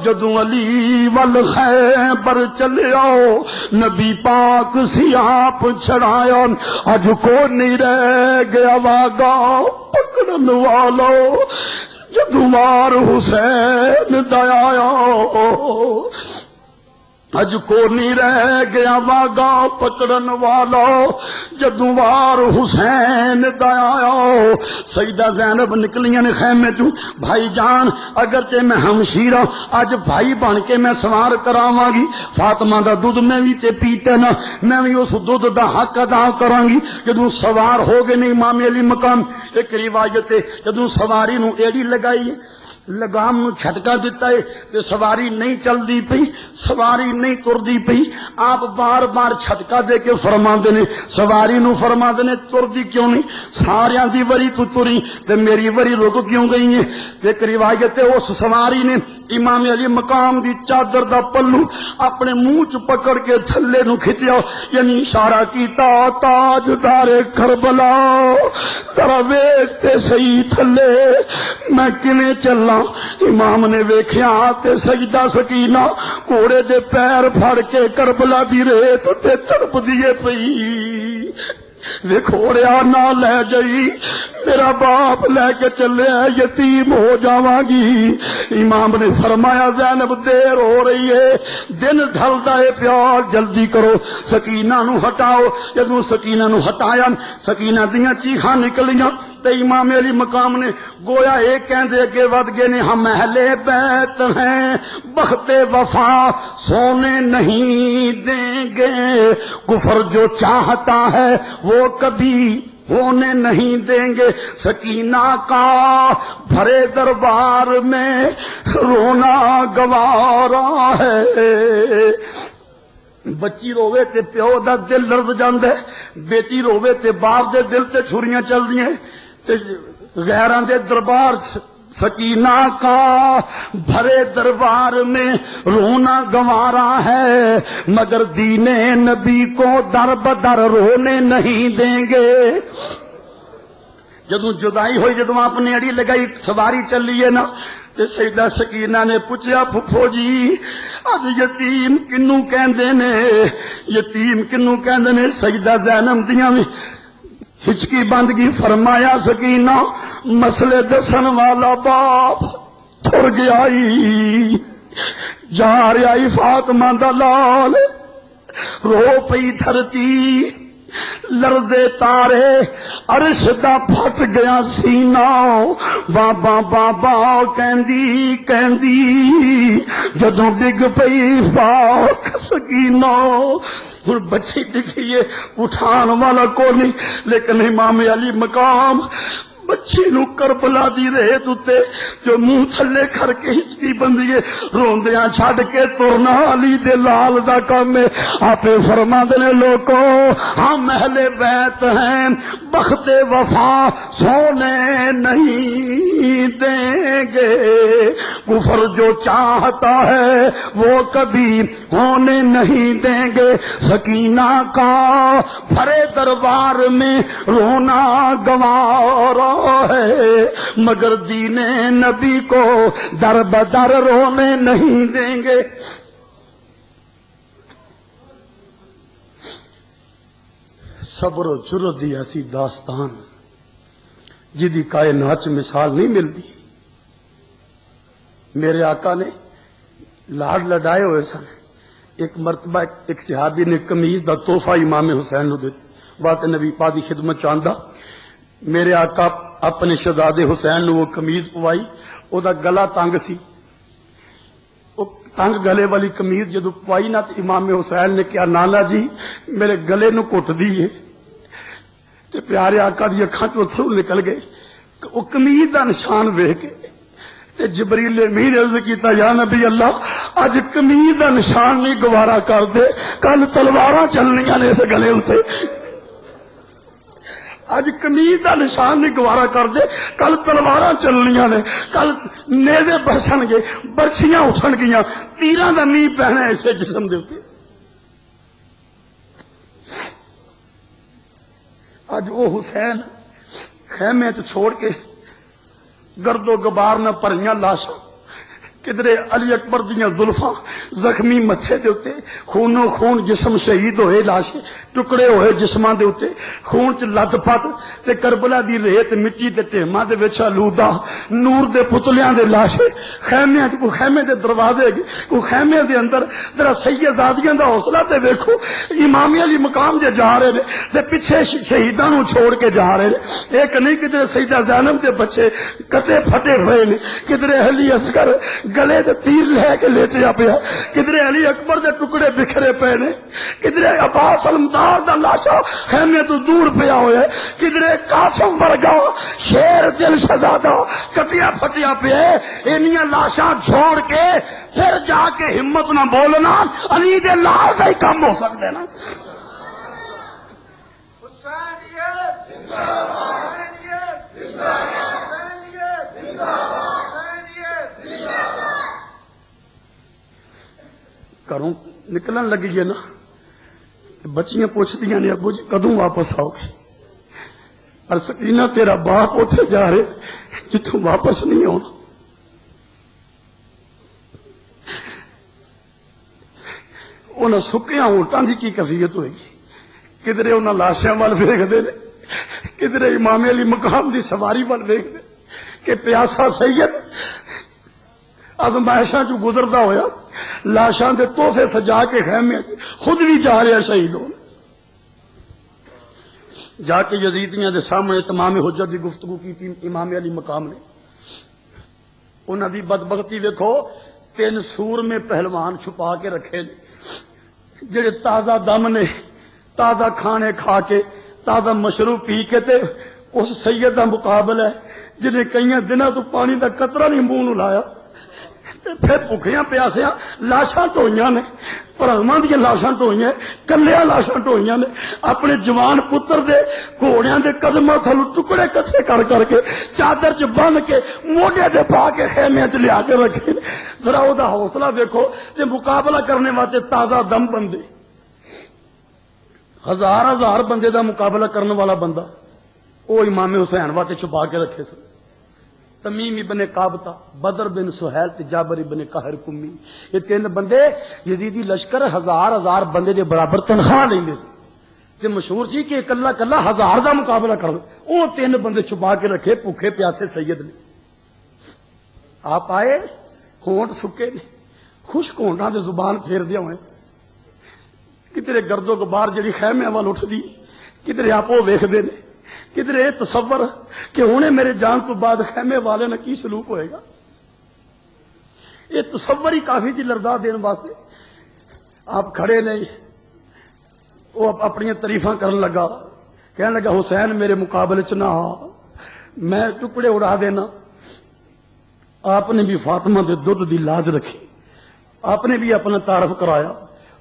جدوں علی ول خیبر چلیا نبی پاک سیاپ چھڑایا، اج کو نہیں رہ گیا واگا پکڑن والو جدوں وار حسین دایا، اج کو نہیں رہ گیا واگا پکڑن والا جدوں وار حسین دایا۔ سیدہ زینب نکلیاں نے خیمے چوں، بھائی جان اگرچہ میں ہمشیرہ اج بھائی بن کے میں سوار کراواں گی، فاطمہ دا دودھ میں بھی تے پیتے نا، میں بھی اس دودھ دا حق ادا کراں گی۔ جدوں سوار ہو گئے نے امام علی مقام، ایک روایت ہے جدوں سواری نو ایڑی لگائی لگام نو چھٹکا دیتا ہے تے سواری نہیں چل دی پئی، سواری نہیں تر دی پئی، آپ بار بار چھٹکا دے کے فرماندے نے سواری نو، فرماندے نے تر دی کیوں نہیں، ساریاں دی وری تو تری تے میری وری رک کیوں گئی ہے؟ ایک روایت ہے اس سواری نے امام علی مقام دی چادر دا پلو اپنے منہ چ پکڑ کے تھلے نو کھچیا، یعنی اشارہ کیتا تاجدار کربلا ذرا ویکھ تے صحیح تھلے میں کیویں چلاں۔ امام نے ویکھیا تے سجدہ سکینہ گھوڑے دے پیر پھڑ کے کربلا دی ریت تے تڑپ دیے پئی، ویکھوڑیا نہ لے جئی میرا باپ لے کے چلے یتیم ہو جاواں گی۔ امام نے فرمایا زینب دیر ہو رہی ہے، دن ڈھلدا ہے پیا، جلدی کرو سکینہ نو ہٹاؤ۔ جدوں سکینہ نو ہٹایا سکینہ دیاں چیخاں نکلیاں تے امام علی مقام نے گویا ایک کہندے اگے ود گئے نے، ہم اہل بیت ہیں بخت وفا سونے نہیں دیں گے، کفر جو چاہتا ہے وہ کبھی ہونے نہیں دیں گے. سکینہ کا بھرے دربار میں رونا گوارا ہے. بچی روے تے پیو دا دل لرز جاندا ہے, بیٹی روے تے باپ دے دل تے چھریاں چلدیاں تے غیراں دے دربار. سکینہ کا بھرے دربار میں رونا گوارا ہے, مگر دین نبی کو در بدر رونے نہیں دیں گے. جدوں جدائی ہوئی, جدوں اپنی اڑی لگائی سواری چلیے نا, تے سیدہ سکینہ نے پوچھا پھپھو جی اب یتیم کنوں کہندے نے, یتیم کنوں کہندے نے؟ سیدہ زینب دیاں وی ہچکی بندگی. فرمایا سکینہ مسئلے دسن والا باپ تھر گیا ہی, جا رہا فاطمہ دا لال, رو پئی دھرتی لرزے تارے, عرش دا پھٹ گیا سینہ. بابا بابا کہندی کہندی جدوں ڈگ پئی پاک سکینہ. ہن بچی ڈگیے اٹھان والا کو نہیں, لیکن امام علی مقام بچی نو کربلا دی ریت اتے جو منہ تھلے کر کے ہچکی بندی ہے, روندیاں چھڈ کے ترنا علی دے لال دا کام ہے. آپ فرماندے نے لوکو ہم اہل بیت ہیں, بخت وفا سونے نہیں دیں گے. کفر جو چاہتا ہے وہ کبھی ہونے نہیں دیں گے. سکینہ کا بھرے دربار میں رونا گوارا ہے, مگر دین نبی کو در بدر رونے نہیں دیں گے. صبر و جرت دی ایسی داستان جدی کائنات مثال نہیں ملتی. میرے آقا نے لاڑ لڈائے ہوئے سن. ایک مرتبہ ایک صحابی نے قمیض دا تحفہ امام حسین نو دتا, بات نبی پاک دی خدمت چاہندا. میرے آقا اپنے شہزادے حسین نو وہ قمیض پوائی, او دا گلا تنگ سی, او تنگ گلے والی قمیض جدو پوائی نا تو امام حسین نے کہا نانا جی میرے گلے نو کٹ دیئے. تے پیارے آقا دی اکھاں چوں اتھرو نکل گئے. او قمیض دا نشان ویکھ کے تے جبریل امین عرض کیتا یا نبی اللہ اج قمیض دا نشان نہیں گوارا کر دے, کل تلواراں چلنیاں نے اس گلے اتے. اج قمیض دا نشان نہیں گوارا کر دے, کل تلواراں چلنیاں نے, کل نیزے برسن گے, برچیاں اٹھن گیاں, تیراں دا نہیں پہنا اسے جسم دے اوتے. اج وہ حسین خیمے تو چھوڑ کے گرد و غبار نہ پریاں لاشاں, کدرے علی اکبر دیاں زلفاں زخمی متھے دے اوتے, خونو خون جسم شہید ہوئے, لاشے ٹکڑے ہوئے جسماں دے اوتے, خون چ لت پت تے کربلا دی ریت مٹی تے ٹیماں دے وچ آلودہ نور دے پتلیاں دے لاشے خیمے کو خیمے دے دروازے کو خیمے دے اندر. ذرا سیدزادیاں دا حوصلہ تے ویکھو, امام علی مقام دے جا رہے نے تے پیچھے شہیداں نو چھوڑ کے جا رہے نے. ایک نہیں کدھر سیدہ زینب دے بچے کتے پھٹے ہوئے نے, کدھر علی اصغر گلے تے تیر لے کے لیٹیا پیا, کدھر علی اکبر دے ٹکڑے بکھرے پے نے, کدھر عباس المدار دا لاشا خیمے تو دور پیا ہوا ہے, کدھر قاسم ورگا شیر دل شہزادہ کٹیا پھٹیا پیا. انیاں لاشاں چھوڑ کے پھر جا کے ہمت نہ بولنا, علی دے لال دا ہی کم ہو سکتا ہے نا. گھروں نکلن لگی ہے نا, بچیاں پوچھتی نے ابو جی کدوں واپس آؤ گے؟ اور سکینہ تیرا باپ اتنے جا رہے جتوں واپس نہیں آنا. انہاں سکیاں اونٹاں دی کی کیفیت ہوئے گی, کدھر انہاں لاشاں وال ویکھدے نے, کدھر امام علی مقام دی سواری وال ویکھدے کہ پیاسا سید ازمائشاں چ گزردا ہویا لاشاں دے تحفے سجا کے خیمے خود بھی جا رہا شہید ہو. جا کے یزیدیاں دے سامنے تمام حجت دی گفتگو کی امام علی مقام نے. انہاں دی بدبختی ویکھو, 3 سور میں پہلوان چھپا کے رکھے نے, جڑے تازہ دم نے, تازہ کھانے کھا کے تازہ مشروب پی کے تے اس سید کا مقابلہ ہے جنہیں کئی دنوں تو پانی کا قطرہ نہیں منہ نو لایا، پھر بھکھیاں پیاسیاں لاشاں ٹوئیاں نے، پراواں دیا لاشاں ٹوئیاں، کلیاں لاشاں ٹوئیاں نے، اپنے جوان پتر دے گھوڑیاں دے قدماں تھلو ٹکڑے کٹھے کر کر کے چادر چ بن کے موڈے تے پا کے خیمے چ لیا کے رکھے۔ ذرا وہ حوصلہ دیکھو تے مقابلہ کرنے واسطے تازہ دم بندے، ہزار ہزار بندے دا مقابلہ کرنے والا بندہ وہ امام حسین واسطے چھپا کے رکھے سن۔ تمیم ابن قابطہ، بدر بن سہیل تے جابر ابن قہر کمی، یہ تین بندے یزیدی لشکر ہزار ہزار بندے دے برابر تنخواہ لیندے سی تے مشہور سی کہ اکلا کلا ہزار دا مقابلہ کر وہ تین بندے چھپا کے رکھے بھوکے پیاسے سید نے۔ آپ آئے ہونٹ سکے نے، خشک ہونٹاں دے زبان پھیر دیا ہوئے، کدھر گردو غبار جڑی خیمے وال اٹھدی، کدھر آپ وہ ویکھدے نے، کدھر یہ تصور کہ ہوں میرے جان تو بعد خیمے والے نے کی سلوک ہوئے گا، یہ تصور ہی کافی جی لرزا دین واسطے۔ آپ کھڑے نہیں، وہ اپنی تعریفاں کرن لگا، کہنے لگا حسین میرے مقابلے چ نہ آ، میں ٹکڑے اڑا دینا۔ آپ نے بھی فاطمہ دے دودھ دی لاج رکھی، آپ نے بھی اپنا تعارف کرایا،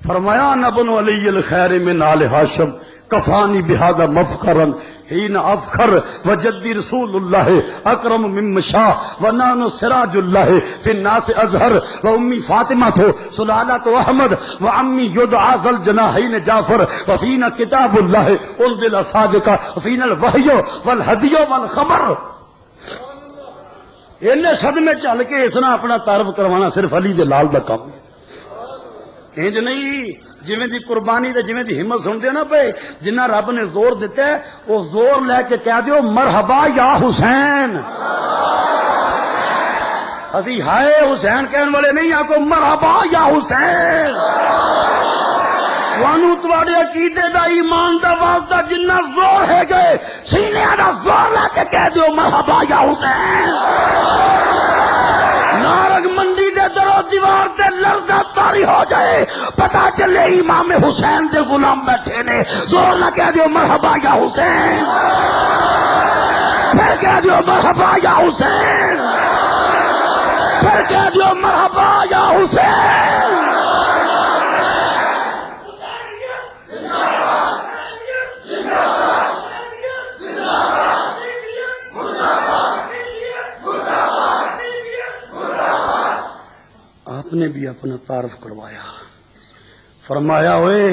فرمایا نبن علی الخیر من آل ہاشم کفانی بہذا مفخرن حین افخر وجدی رسول اللہ اکرم من مشاء ونان سراج اللہ فی الناس ازہر و امی فاطمہ تو سلالت احمد و امی یدعا ذل جناحین جعفر و فینا کتاب اللہ انزل صادقہ و فینا الوحی والہدی والخبر۔ انہیں صدمے چل کے اس نے اپنا تعارف کروانا صرف علی دے لال دا کام ہے، انج نہیں جویں دی قربانی تے جویں دی ہمت سنتے نا پے، جنہ رب نے زور دیتا ہے وہ زور لے کے کہہ دیو مرحبا یا حسین۔ اسی ہائے حسین کہنے والے نہیں، آکو مرحبا یا حسین۔ وانو تواڈے عقیدے دا ایمان دا واسطہ جنہ زور ہے گئے سینے دا زور لے کے کہہ دیو مرحبا یا حسین۔ نارگ منڈی دے درو دیوار تے لرزہ تاری ہو جائے، پتا چلے امام حسین دے غلام بیٹھے نے، زور نہ کہہ دیو مرحبا یا حسین، پھر کہہ دیو مرحبا یا حسین، پھر کہہ دیو مرحبا یا حسین۔ آپ نے بھی اپنا تعارف کروایا، فرمایا اوے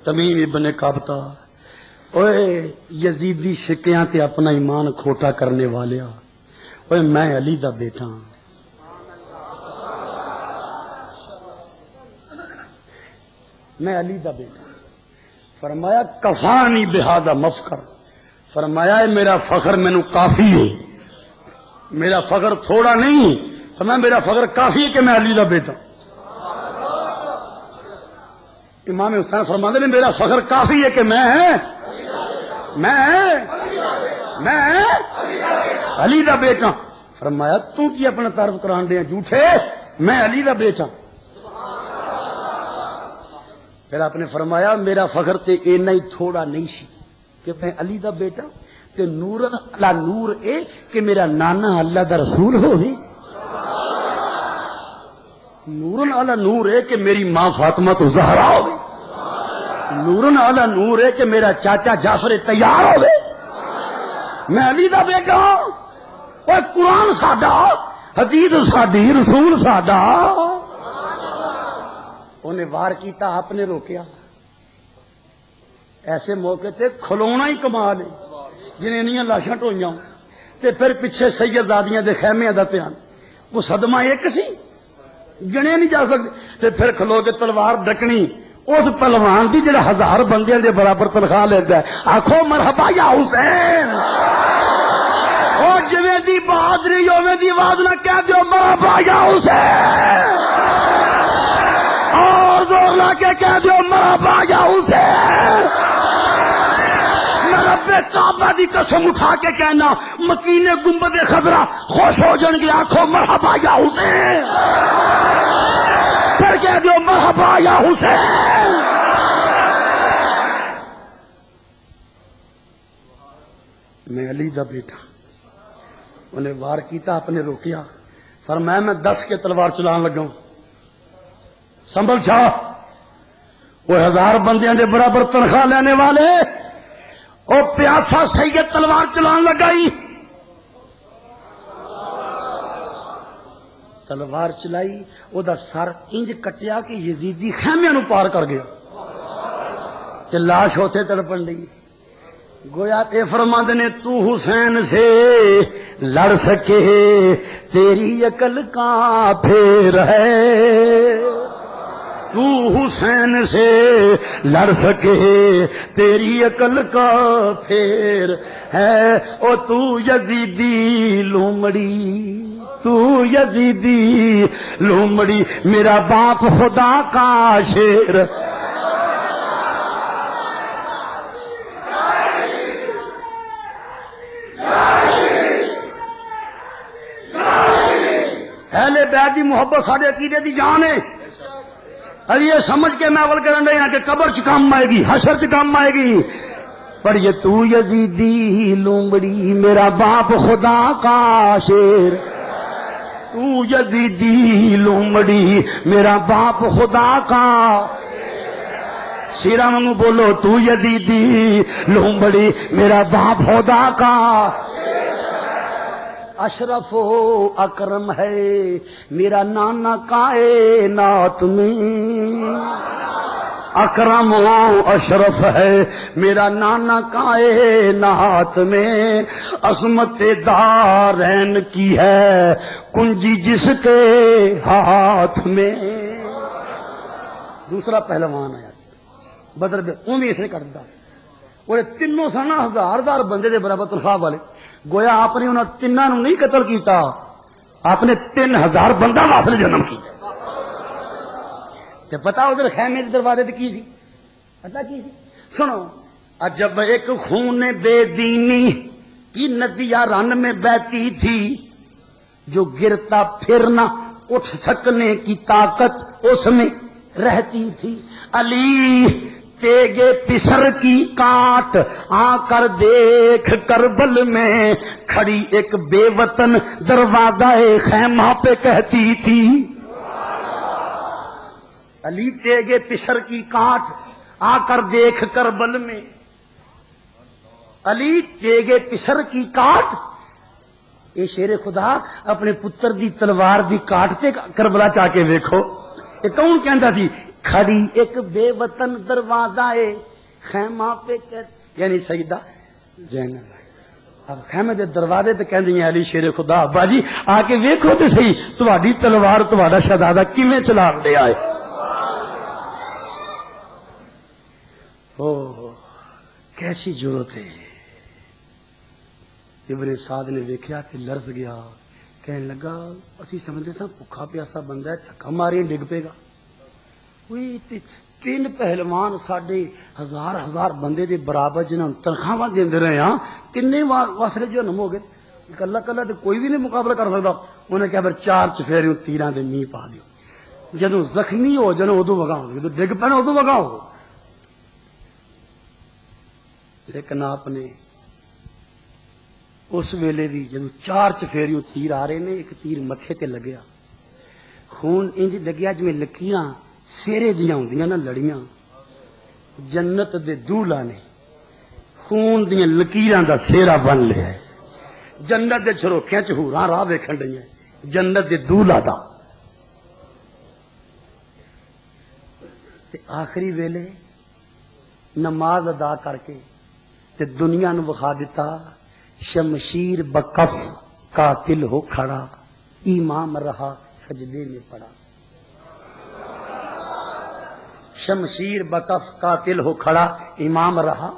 تمیم ابن قابطہ، اوے یزیدی شکیاں تے اپنا ایمان کھوٹا کرنے والیا، اوے میں علی دا بیٹا، میں علی دا بیٹا۔ فرمایا کفانی بہذا مفخر، فرمایا میرا فخر مینوں کافی ہے، میرا فخر تھوڑا نہیں، فرمایا میرا فخر کافی ہے کہ میں علی دا بیٹا۔ امام حسین فرماتے ہیں میرا فخر کافی ہے کہ میں علی دا بیٹا۔ فرمایا تو کی اپنا تعارف کران دے جھوٹے، میں علی دا بیٹا۔ پھر آپ نے فرمایا میرا فخر تے اینا ہی تھوڑا نہیں سی کہ میں علی دا بیٹا، تے نورن علی نور اے کہ میرا نانا اللہ دا رسول ہوئے، نورن علی نور ہے کہ میری ماں فاطمہ تو زہرا ہوئے، نورن علی نور ہے کہ میرا چاچا جعفر تیار ہوئے، میں علی دا بیٹا ہوں۔ اور قرآن ساڈا، حدیث ساڈی، رسول ساڈا۔ انہیں وار کیتا، آپ نے روکیا۔ ایسے موقع تے کھلونا ہی کمال ہے، جنہیں انیاں لاشاں ٹوئیاں تے پھر پیچھے سید زادیاں دے خیمے دا پیان، وہ صدمہ ایک سی، گنے نہیں جا سکتے، تے پھر کھلو کے تلوار ڈکنی اس پہلوان دی جڑا ہزار بندے دے برابر تنخواہ لیتا ہے، آکھو مرحبا یا حسین۔ اور جویں دی بہادری اوویں دی آواز نہ کہہ دیو مرحبا یا حسین، اور زور لا کے کہہ دیو مرحبا یا حسین۔ رب کعبہ دی قسم اٹھا کے کہنا مکین گنبد خضرا خوش ہو جان گے، آنکھوں مرحبا یا حسین، پھر کہہ دیو مرحبا یا حسین۔ میں علی دا بیٹا. انہیں وار کیتا، اپنے روکیا، فرمایا میں 10 کے تلوار چلان لگا ہوں. سنبھل جا، وہ 1000 بندیاں دے برابر تنخواہ لینے والے، وہ پیاسا سید تلوار چلان لگائی. تلوار چلائی، او دا سر انج کٹیا کہ یزیدی خیمیاں نو پار کر گیا تے لاش ہوتے تڑپن لئی. گویا اے فرماند نے تو حسین سے لڑ سکے تیری عقل کہاں پھر ہے، تو حسین سے لڑ سکے تیری عقل کا پھر ہے. او تو یزیدی لومڑی، تو یزیدی لومڑی، میرا باپ خدا کا شیر. اہل بیت دی محبت سارے عقیدے دی جان ہے. ابھی یہ سمجھ کے میں اول کرن رہے ہیں کہ قبر چ کام آئے گی، حشر چ کام آئے گی. پر یہ تو یزیدی لومڑی، میرا باپ خدا کا شیر. تو یزیدی لومڑی، میرا باپ خدا کا شیرا منگو بولو. تو یزیدی لومڑی، میرا باپ خدا کا اشرف و اکرم ہے میرا نانا کائنات میں. اکرم و اشرف ہے میرا نانا کائنات میں. عظمت دارین کی ہے کنجی جس کے ہاتھ میں. دوسرا پہلوان آیا بدر بے امی اس نے کر دیا. وہ تینوں سنا 1000 بندے دے برابر تنخواہ والے. گویا آپ نے انہوں تینوں نو نہیں قتل کیتا، آپ نے 3000 بندہ واسطے جنم کیا. تے پتا ادھر خیمے کے دروازے تے کی سی؟ پتا کی سی؟ سنو. عجب ایک خون بے دینی کی ندیاں رن میں بہتی تھی، جو گرتا پھرنا اٹھ سکنے کی طاقت اس میں رہتی تھی. علی تیگے پسر کی کاٹ آ کر دیکھ کربل میں کھڑی ایک بے وطن دروازہ خیمہ پہ کہتی تھی. علی تیگے پسر کی کاٹ آ کر دیکھ کربل میں، علی تیگے پسر کی کاٹ. اے شیر خدا اپنے پتر دی تلوار دی کاٹ تے کربلا چاہ کے دیکھو. یہ کون کہندا تھی؟ کھڑی ایک بے وطن دروازہ خیمہ پہ یعنی سیدہ زینب. اب خیمے دے دروازے تے کہندی ہیں علی شیر خدا ابا جی آ کے ویکھو تے صحیح تہاڈی تلوار تہاڈا شہزادہ کیویں چلا رہا ہے. او کیسی جرت ہے. ابن سعد نے دیکھا تے لرز گیا، کہنے لگا اسی سمجھتے سا بھوکا پیاسا بندہ ہے، دھکا ماری ڈگ پے گا. 3 پہلوان ساڈے 1000 بندے دے برابر جنہوں تنخواہ دے رہے ہیں، تینے واسطے جو نم ہو گئے. کلا کلا تو کوئی بھی نہیں مقابلہ کر سکتا. انہیں کہا پھر 4 چفیروں تیراں دے میہ پا دیو. جدوں زخمی ہو جنوں ادو وگاؤ، جدوں ڈگ پینا ادو وگاؤ. لیکن آپ نے اس ویلے بھی جدوں 4 چفیروں تیر آ رہے نے، ایک تیر متھے تے لگیا، خون انج لگیا جویں لکیراں سیرے دیاں ہوندیاں نا لڑیاں. جنت دے دولا نے خون دیاں لکیراں دا سیرا بن لیا ہے. جنت دے جھروکیاں چ ہوراں راہ ویکھن ڈیاں جنت دے دولا دا. تے آخری ویلے نماز ادا کر کے تے دنیا نو وکھا دیتا شمشیر بکف قاتل ہو کھڑا، امام رہا سجدے میں پڑا. شمشیر بکف قاتل ہو کھڑا، امام رہا.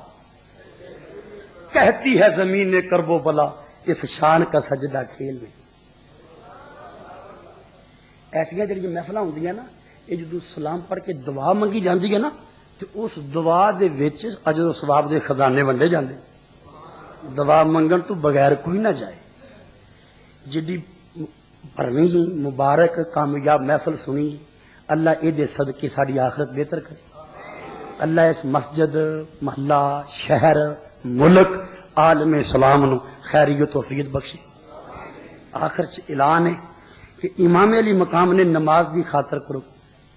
کہتی ہے زمین نے کرب و بلا اس شان کا سجدہ کھیل میں. ایسا جڑی محفل ہوندی نا، یہ جدو سلام پڑھ کے دعا منگی جاندی ہے نا، تو اس دعا دے وچ اجر و ثواب دے خزانے ونڈے جاندے. دعا منگن تو بغیر کوئی نہ جائے. جڑی بھرویں مبارک کامیاب محفل سنی، اللہ اے دے صدقے ساری آخرت بہتر کرے. اللہ اس مسجد، محلہ، شہر، ملک عالم اسلام نو خیریت و عافیت بخشے۔ آخر چ اعلان ہے کہ امام علی مقام نے نماز دی خاطر کرو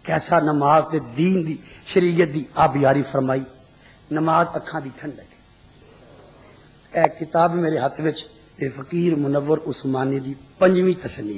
کیسا نماز تے دین دی شریعت دی آبیاری فرمائی، نماز اکھاں دی ٹھنڈک۔ اے کتاب میرے ہاتھ وچ فقیر منور عثمانی دی 5ویں تصنیف